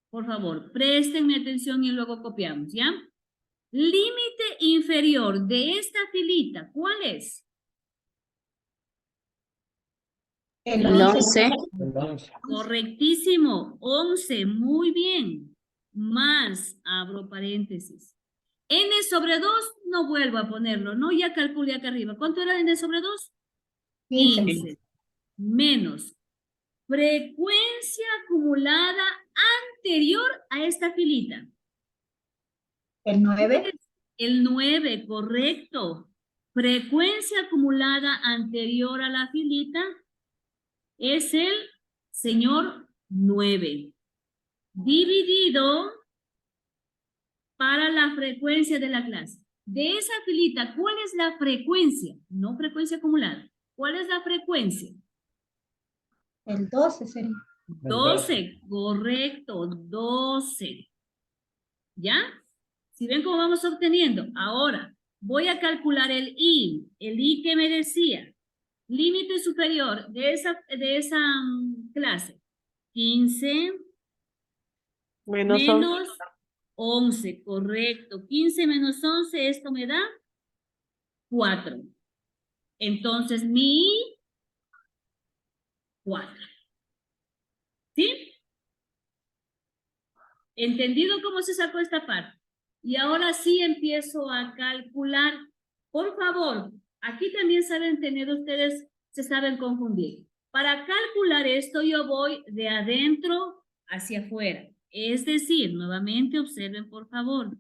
Por favor, préstenme atención y luego copiamos, ¿ya? Límite inferior de esta filita, ¿cuál es? El 11. El 11. Correctísimo, 11, muy bien. Más, abro paréntesis. N sobre 2, no vuelvo a ponerlo, ¿no? Ya calculé acá arriba. ¿Cuánto era N sobre 2? 15. Menos frecuencia acumulada anterior a esta filita. El 9. El 9, correcto. Frecuencia acumulada anterior a la filita es el señor 9. Dividido para la frecuencia de la clase. De esa filita, ¿cuál es la frecuencia? No frecuencia acumulada. ¿Cuál es la frecuencia? El 12 sería. 12, correcto, 12. ¿Ya? Si ven cómo vamos obteniendo. Ahora, voy a calcular el I que me decía. Límite superior de esa clase. 15 Menos menos 11, correcto. 15 menos 11, esto me da 4. Entonces, mi 4. ¿Sí? ¿Entendido cómo se sacó esta parte? Y ahora sí empiezo a calcular. Por favor, aquí también saben tener ustedes, se saben confundir. Para calcular esto yo voy de adentro hacia afuera. Es decir, nuevamente observen por favor.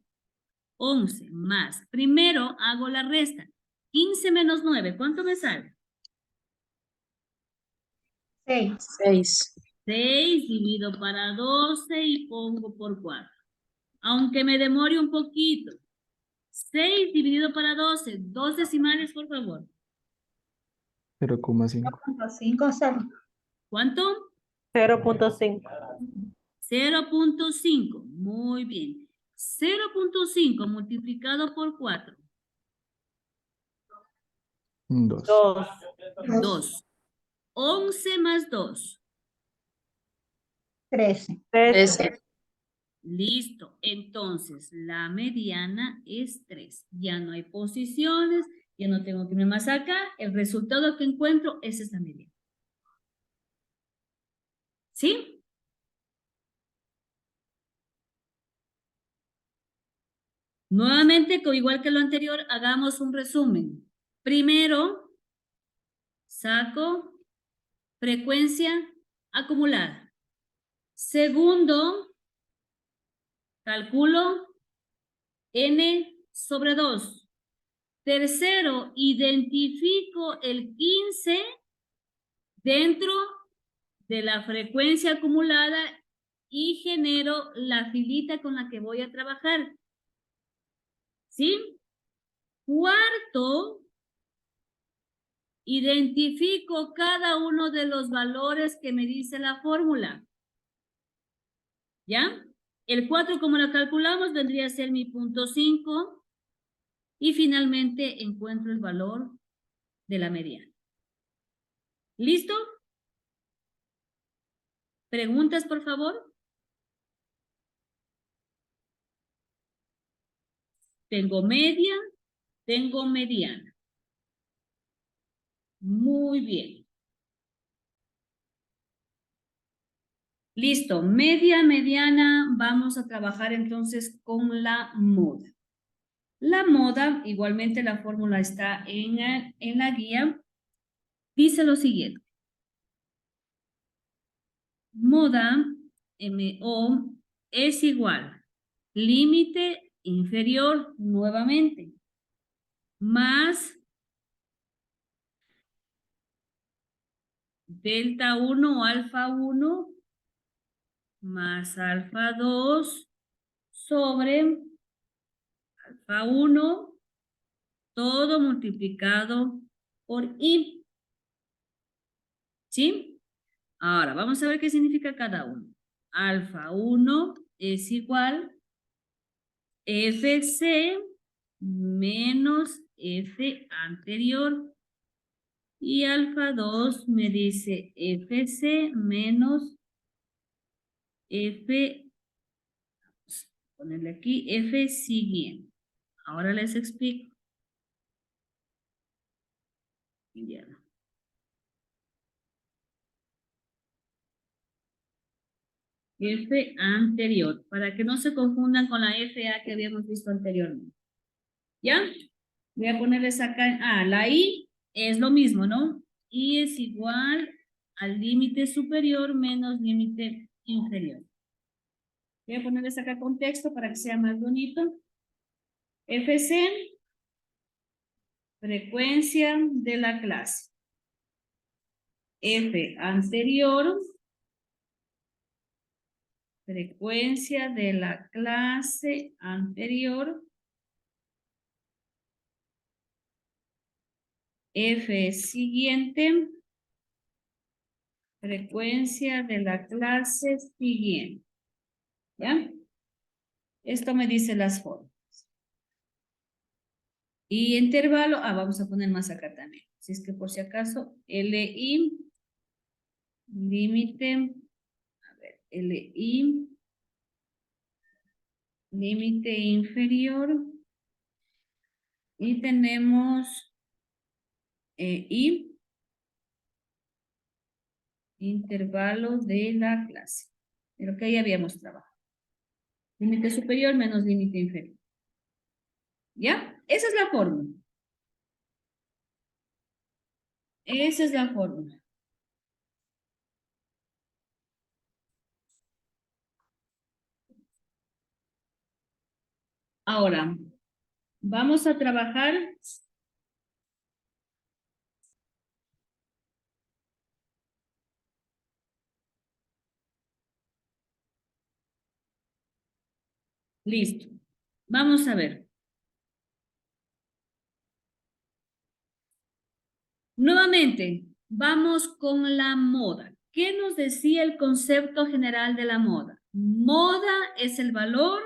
11 más. Primero hago la resta. 15 menos 9, ¿cuánto me sale? 6. 6. 6 divido para 12 y pongo por 4. Aunque me demore un poquito. 6 dividido para 12. 2 decimales, por favor. 0,5. 5 sale. ¿Cuánto? 0.5. 0.5. Muy bien. 0.5 multiplicado por 4. 2. 2. 2. 11 más 2. 13. 13. Listo. Entonces, la mediana es 3. Ya no hay posiciones, ya no tengo que irme más acá. El resultado que encuentro es esta mediana. ¿Sí? Nuevamente, igual que lo anterior, hagamos un resumen. Primero, saco frecuencia acumulada. Segundo, calculo n sobre 2. Tercero, identifico el 15 dentro de la frecuencia acumulada y genero la filita con la que voy a trabajar. ¿Sí? Cuarto, identifico cada uno de los valores que me dice la fórmula. ¿Ya? El 4, como lo calculamos, vendría a ser mi punto 5. Y finalmente encuentro el valor de la mediana. ¿Listo? ¿Preguntas, por favor? Tengo media, tengo mediana. Muy bien. Listo, media, mediana, vamos a trabajar entonces con la moda. La moda, igualmente la fórmula está en la guía, dice lo siguiente. Moda, MO, es igual, límite inferior nuevamente, más delta 1 o alfa 1 más alfa 2 sobre alfa 1, todo multiplicado por I. ¿Sí? Ahora, vamos a ver qué significa cada uno. Alfa 1 es igual FC menos F anterior. Y alfa 2 me dice FC menos F, vamos a ponerle aquí, F siguiente. Ahora les explico. Ya. F anterior, para que no se confundan con la FA que habíamos visto anteriormente. ¿Ya? Voy a ponerles acá, la I es lo mismo, ¿no? I es igual al límite superior menos límite inferior. Voy a ponerles acá contexto para que sea más bonito. FC, frecuencia de la clase. F anterior, frecuencia de la clase anterior. F siguiente, frecuencia de la clase siguiente. ¿Ya? Esto me dice las formas. Y intervalo, vamos a poner más acá también. Si es que por si acaso, LI, límite, LI, límite inferior. Y tenemos y intervalo de la clase. Pero que ahí habíamos trabajado. Límite superior menos límite inferior. ¿Ya? Esa es la fórmula. Esa es la fórmula. Ahora, vamos a trabajar listo. Vamos a ver. Nuevamente, vamos con la moda. ¿Qué nos decía el concepto general de la moda? Moda es el valor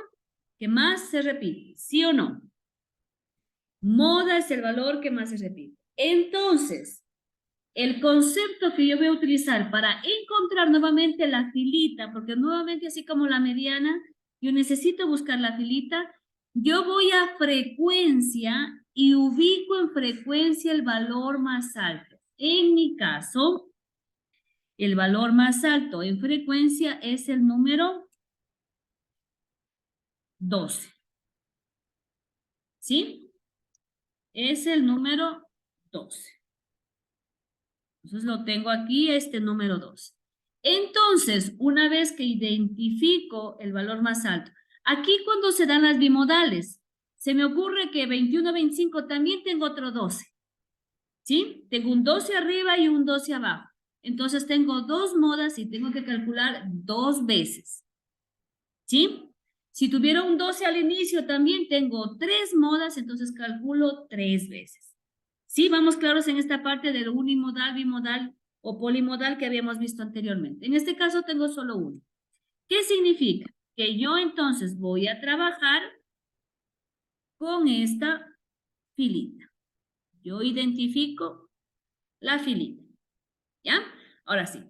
que más se repite, ¿sí o no? Moda es el valor que más se repite. Entonces, el concepto que yo voy a utilizar para encontrar nuevamente la filita, porque nuevamente así como la mediana, yo necesito buscar la filita, yo voy a frecuencia y ubico en frecuencia el valor más alto. En mi caso, el valor más alto en frecuencia es el número 12. ¿Sí? Es el número 12. Entonces lo tengo aquí, este número 12. Entonces, una vez que identifico el valor más alto, aquí cuando se dan las bimodales, se me ocurre que 21, 25 también tengo otro 12. ¿Sí? Tengo un 12 arriba y un 12 abajo. Entonces tengo dos modas y tengo que calcular dos veces. ¿Sí? Si tuviera un 12 al inicio, también tengo tres modas, entonces calculo tres veces. ¿Sí? Vamos claros en esta parte del unimodal, bimodal o polimodal que habíamos visto anteriormente. En este caso tengo solo uno. ¿Qué significa? Que yo entonces voy a trabajar con esta filita. Yo identifico la filita. ¿Ya? Ahora sí,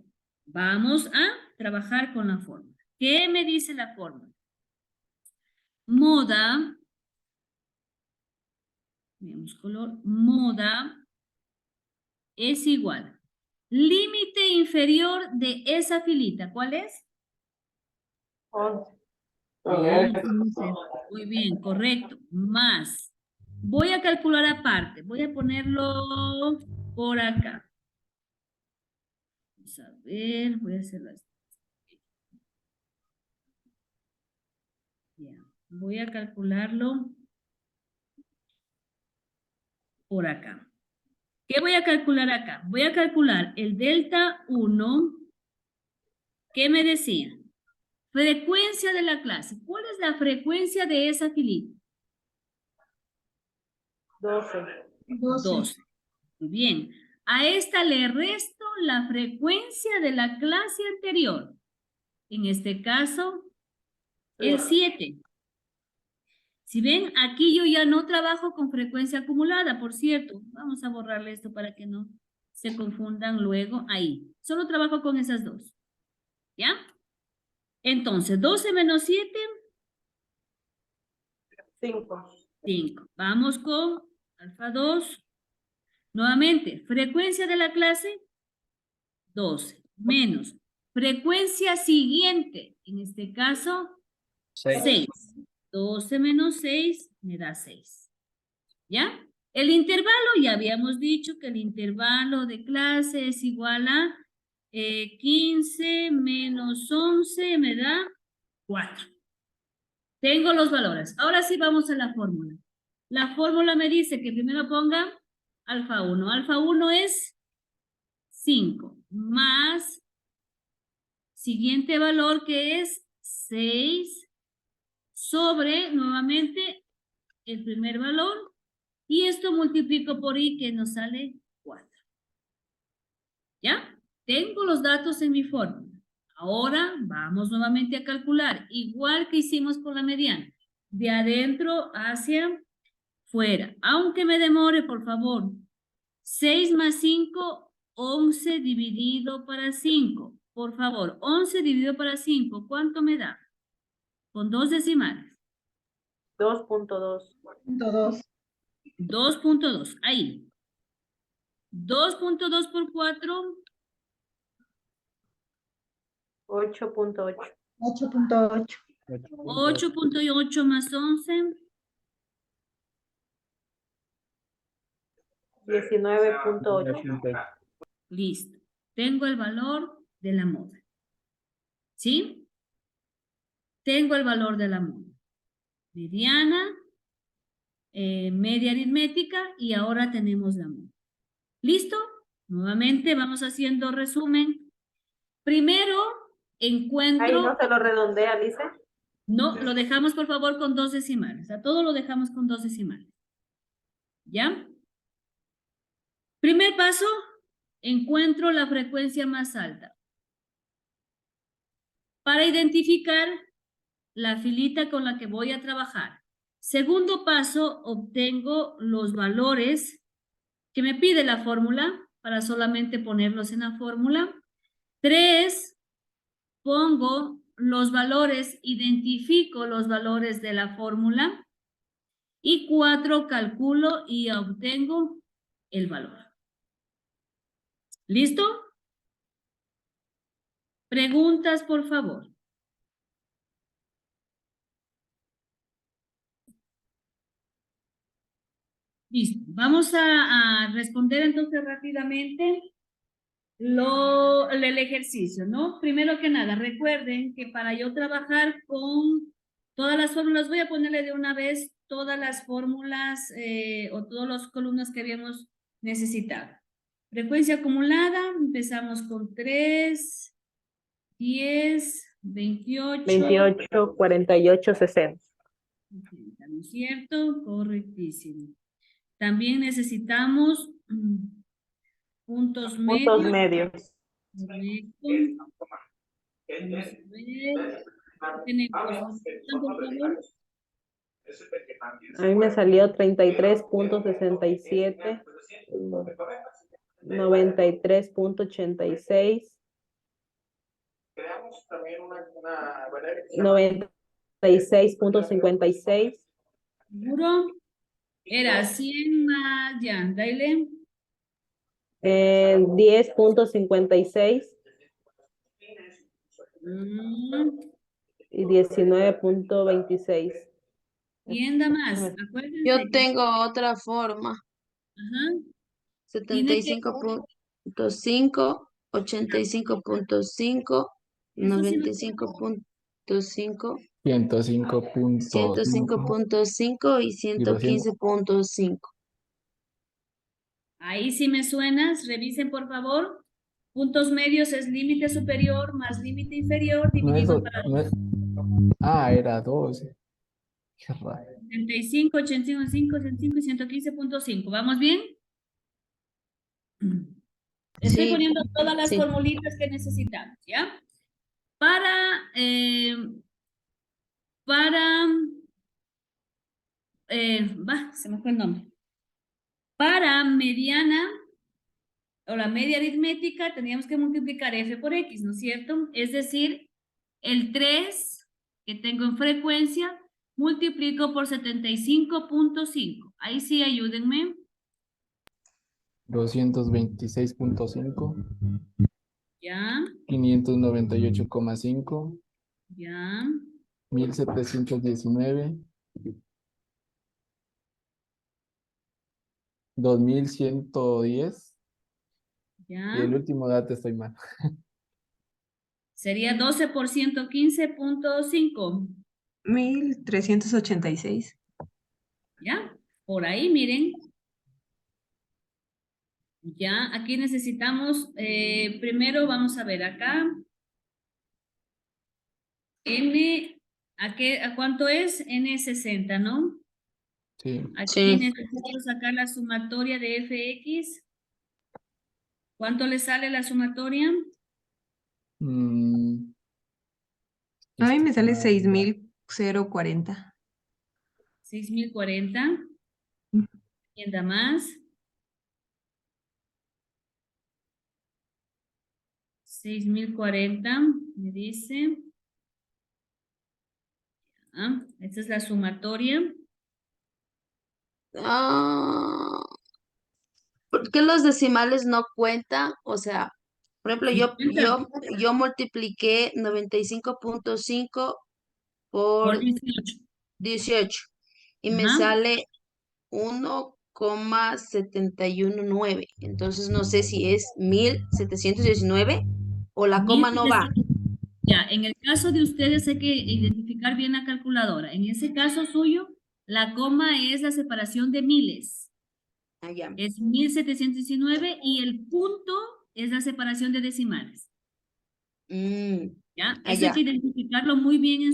vamos a trabajar con la fórmula. ¿Qué me dice la fórmula? Moda, veamos color, moda es igual. Límite inferior de esa filita, ¿cuál es? 11. 11. Muy bien, correcto. Más. Voy a calcular aparte. Voy a ponerlo por acá. Vamos a ver, voy a hacerlo así. Ya. Voy a calcularlo por acá. ¿Qué voy a calcular acá? Voy a calcular el delta 1. ¿Qué me decía? Frecuencia de la clase. ¿Cuál es la frecuencia de esa filita? 12. 12. Muy bien. A esta le resto la frecuencia de la clase anterior. En este caso, el 7. Si ven, aquí yo ya no trabajo con frecuencia acumulada, por cierto. Vamos a borrarle esto para que no se confundan luego ahí. Solo trabajo con esas dos. ¿Ya? Entonces, 12 menos 7, 5. 5. Vamos con alfa 2. Nuevamente, frecuencia de la clase, 12. Menos frecuencia siguiente, en este caso, 6. 12 menos 6 me da 6. ¿Ya? El intervalo, ya habíamos dicho que el intervalo de clase es igual a 15 menos 11 me da 4. Tengo los valores. Ahora sí vamos a la fórmula. La fórmula me dice que primero ponga alfa 1. Alfa 1 es 5 más siguiente valor que es 6 sobre nuevamente el primer valor y esto multiplico por i que nos sale 4. ¿Ya? Tengo los datos en mi fórmula. Ahora vamos nuevamente a calcular, igual que hicimos con la mediana, de adentro hacia fuera. Aunque me demore, por favor. 6 más 5, 11 dividido para 5. Por favor, 11 dividido para 5, ¿cuánto me da? Con dos decimales. 2.2. 2. 2.2, ahí. 2.2 por 4, 8.8. 8.8. 8.8 más 11, 19.8. listo. Tengo el valor de la moda. ¿Sí? Tengo el valor de la moda. Mediana, media aritmética y ahora tenemos la moda. ¿Listo? Nuevamente vamos haciendo resumen. Primero Ahí encuentro... no se lo redondea, Lice. No, lo dejamos por favor con 2 decimales. A todo lo dejamos con 2 decimales. ¿Ya? Primer paso, encuentro la frecuencia más alta. Para identificar la filita con la que voy a trabajar. Segundo paso, obtengo los valores que me pide la fórmula para solamente ponerlos en la fórmula. 3, pongo los valores, identifico los valores de la fórmula. Y 4, calculo y obtengo el valor. ¿Listo? Preguntas, por favor. Listo. Vamos a responder entonces rápidamente el ejercicio, ¿no? Primero que nada, recuerden que para yo trabajar con todas las fórmulas, voy a ponerle de una vez todas las fórmulas o todas las columnas que habíamos necesitado. Frecuencia acumulada, empezamos con 3, 10, 28. 28, 48, 60. ¿No es cierto? Correctísimo. También necesitamos puntos Puntos medios. medios. Correcto. Vamos a ver. Tenemos, por favor. A mí me salió 33.67, 93.86, 96.56, ¿Seguro? Era 100 más, ya, dale. 10.56 y 19.26. ¿Quién da más? Acuérdense Yo que, tengo otra forma. ajá, setenta tiene y que, cinco punto cinco, 85.5, eso sí, 95.5, 105.5 105.5 y y 200. 115.5. ahí sí me suenas, revisen por favor. Puntos medios es límite superior más límite inferior No es, dividido para no es. Ah, era 12. Qué raro. 75, 85, 105 y 115.5. ¿Vamos bien? Estoy Sí, poniendo todas las sí. formulitas que necesitamos, ¿ya? Para, se me fue el nombre. Para mediana o la media aritmética teníamos que multiplicar f por x, ¿no es cierto? Es decir, el 3 que tengo en frecuencia multiplico por 75.5. Ahí sí, ayúdenme. 226.5, Ya, 598,5, ya, 1719, 2110 ya. y el último dato estoy mal. Sería 12 por 115.5. 1386. ¿Ya? Por ahí, miren. Ya, aquí necesitamos, primero vamos a ver acá. N, ¿a cuánto es? N60, ¿no? Sí. Aquí Sí. necesito sacar la sumatoria de fx. ¿Cuánto le sale la sumatoria? Mm, A mí me sale está- 6040. 6040. ¿Quién da más? 6040, me dice. Esta es la sumatoria. ¿Por qué los decimales no cuentan? O sea, por ejemplo, Sí cuentan. yo multipliqué 95.5 Por por 18. 18 y me Ajá. sale 1,719. Entonces no sé si es 1719 o la coma no va. 1700. Ya, en el caso de ustedes hay que identificar bien la calculadora. En ese caso suyo, la coma es la separación de miles. Allá. Es 1719 y el punto es la separación de decimales. ¿Ya? Eso hay Allá. que identificarlo muy bien en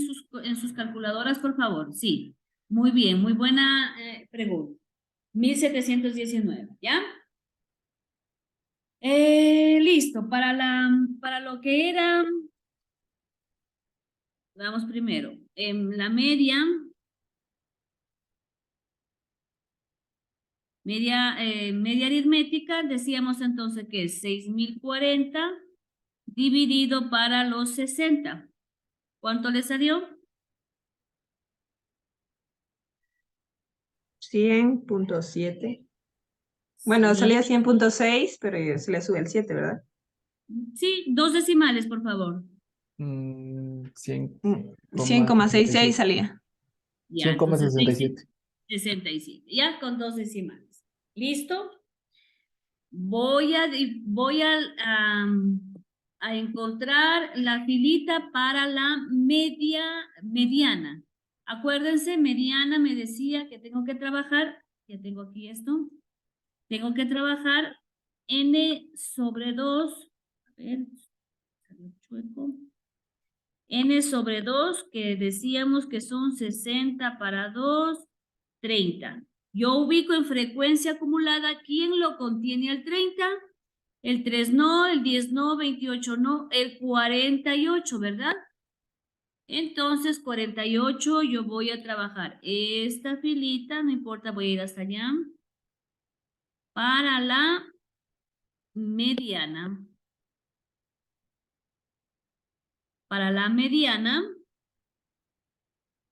sus calculadoras, por favor. Sí, muy bien, muy buena pregunta. 1719, ¿ya? Listo, para lo que era, vamos primero, en la media aritmética, decíamos entonces que es 6040 dividido para los 60. ¿Cuánto le salió? 100.7. Bueno, salía 100.6, pero se le sube el 7, ¿verdad? Sí, 2 decimales, por favor. 100,66 salía. Ya, entonces 100,67. 67. Ya con 2 decimales. ¿Listo? Voy a encontrar la filita para la mediana. Acuérdense, mediana me decía que tengo que trabajar, ya tengo aquí esto, tengo que trabajar n sobre 2, a ver, salió chueco. N sobre 2, que decíamos que son 60 para 2, 30. Yo ubico en frecuencia acumulada quién lo contiene el 30, el 3 no, el 10 no, 28 no, el 48, ¿verdad? Entonces, 48 yo voy a trabajar esta filita, no importa, voy a ir hasta allá, para la mediana. Para la mediana.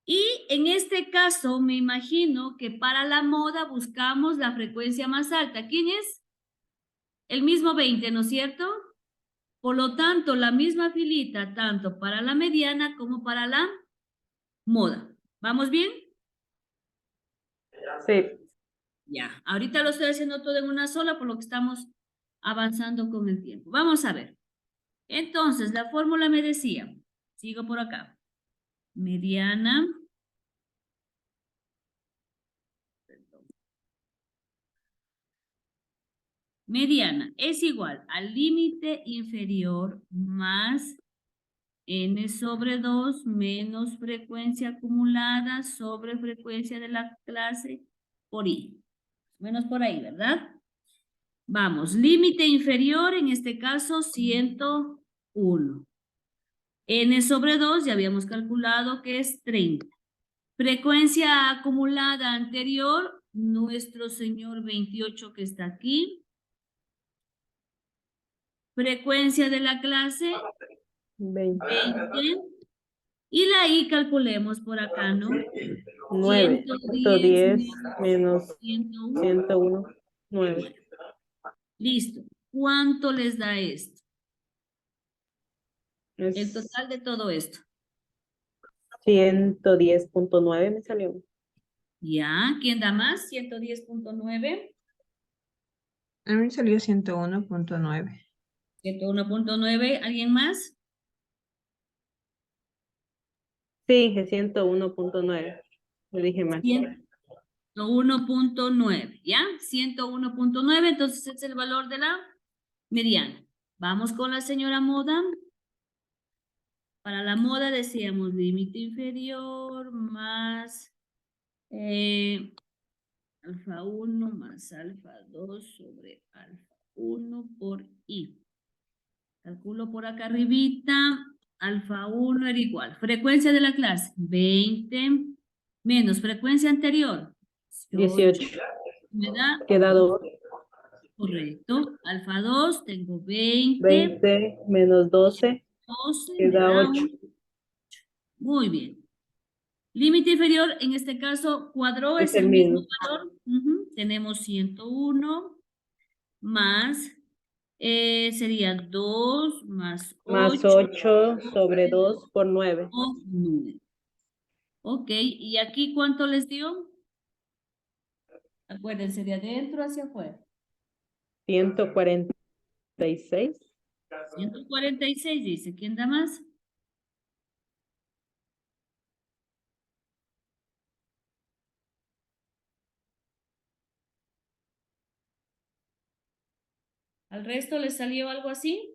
Y en este caso, me imagino que para la moda buscamos la frecuencia más alta. ¿Quién es? El mismo 20, ¿no es cierto? Por lo tanto, la misma filita, tanto para la mediana como para la moda. ¿Vamos bien? Sí. Ya, ahorita lo estoy haciendo todo en una sola, por lo que estamos avanzando con el tiempo. Vamos a ver. Entonces, la fórmula me decía, sigo por acá, mediana, mediana es igual al límite inferior más n sobre 2 menos frecuencia acumulada sobre frecuencia de la clase por i. Menos por ahí, ¿verdad? Vamos, límite inferior, en este caso 101. N sobre 2 ya habíamos calculado que es 30. Frecuencia acumulada anterior, nuestro señor 28 que está aquí. Frecuencia de la clase 20. 20. Y la I calculemos por acá, ¿no? 9. 110 menos 101. 101. 9. Listo. ¿Cuánto les da esto? El Es total de todo esto. 110.9 me salió. Ya, ¿quién da más? 110.9. A mí salió 101.9. 101.9. ¿Alguien más? Sí, es 101.9. Lo dije mal. 101.9, ¿ya? 101.9, entonces es el valor de la mediana. Vamos con la señora Moda. Para la moda decíamos límite inferior más alfa 1 más alfa 2 sobre alfa 1 por i. Calculo por acá arribita, alfa 1 era igual. Frecuencia de la clase, 20 menos frecuencia anterior, 18. me da Queda 2. correcto. Alfa 2, tengo 20. 20 menos 12. 12, me Queda da 8. Muy bien. Límite inferior, en este caso, cuadró, Es es el el mismo mismo. valor. Tenemos 101 más, sería 2 más Más 8 8 sobre 2 por 9. por 9. Ok, ¿y aquí cuánto les dio? Acuérdense, de adentro hacia afuera. 146. 146 dice. ¿Quién da más? ¿Al resto les salió algo así?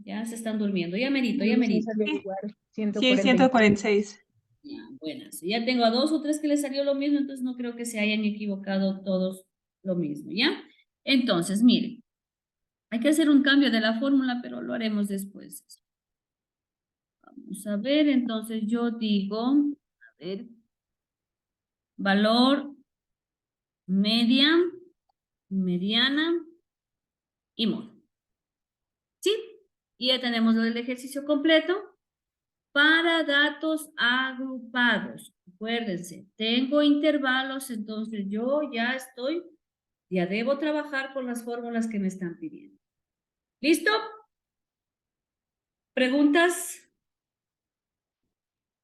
Ya se están durmiendo. Ya merito, ya Sí, merito. salió igual, Sí, 146. 146. Ya, buenas. Ya tengo a 2 o 3 que les salió lo mismo, entonces no creo que se hayan equivocado todos lo mismo, ¿ya? Entonces, miren, hay que hacer un cambio de la fórmula, pero lo haremos después. Vamos a ver, entonces yo digo, a ver, valor media, mediana y modo. ¿Sí? Y ya tenemos el ejercicio completo. Para datos agrupados, acuérdense, tengo intervalos, entonces yo ya debo trabajar con las fórmulas que me están pidiendo. ¿Listo? ¿Preguntas?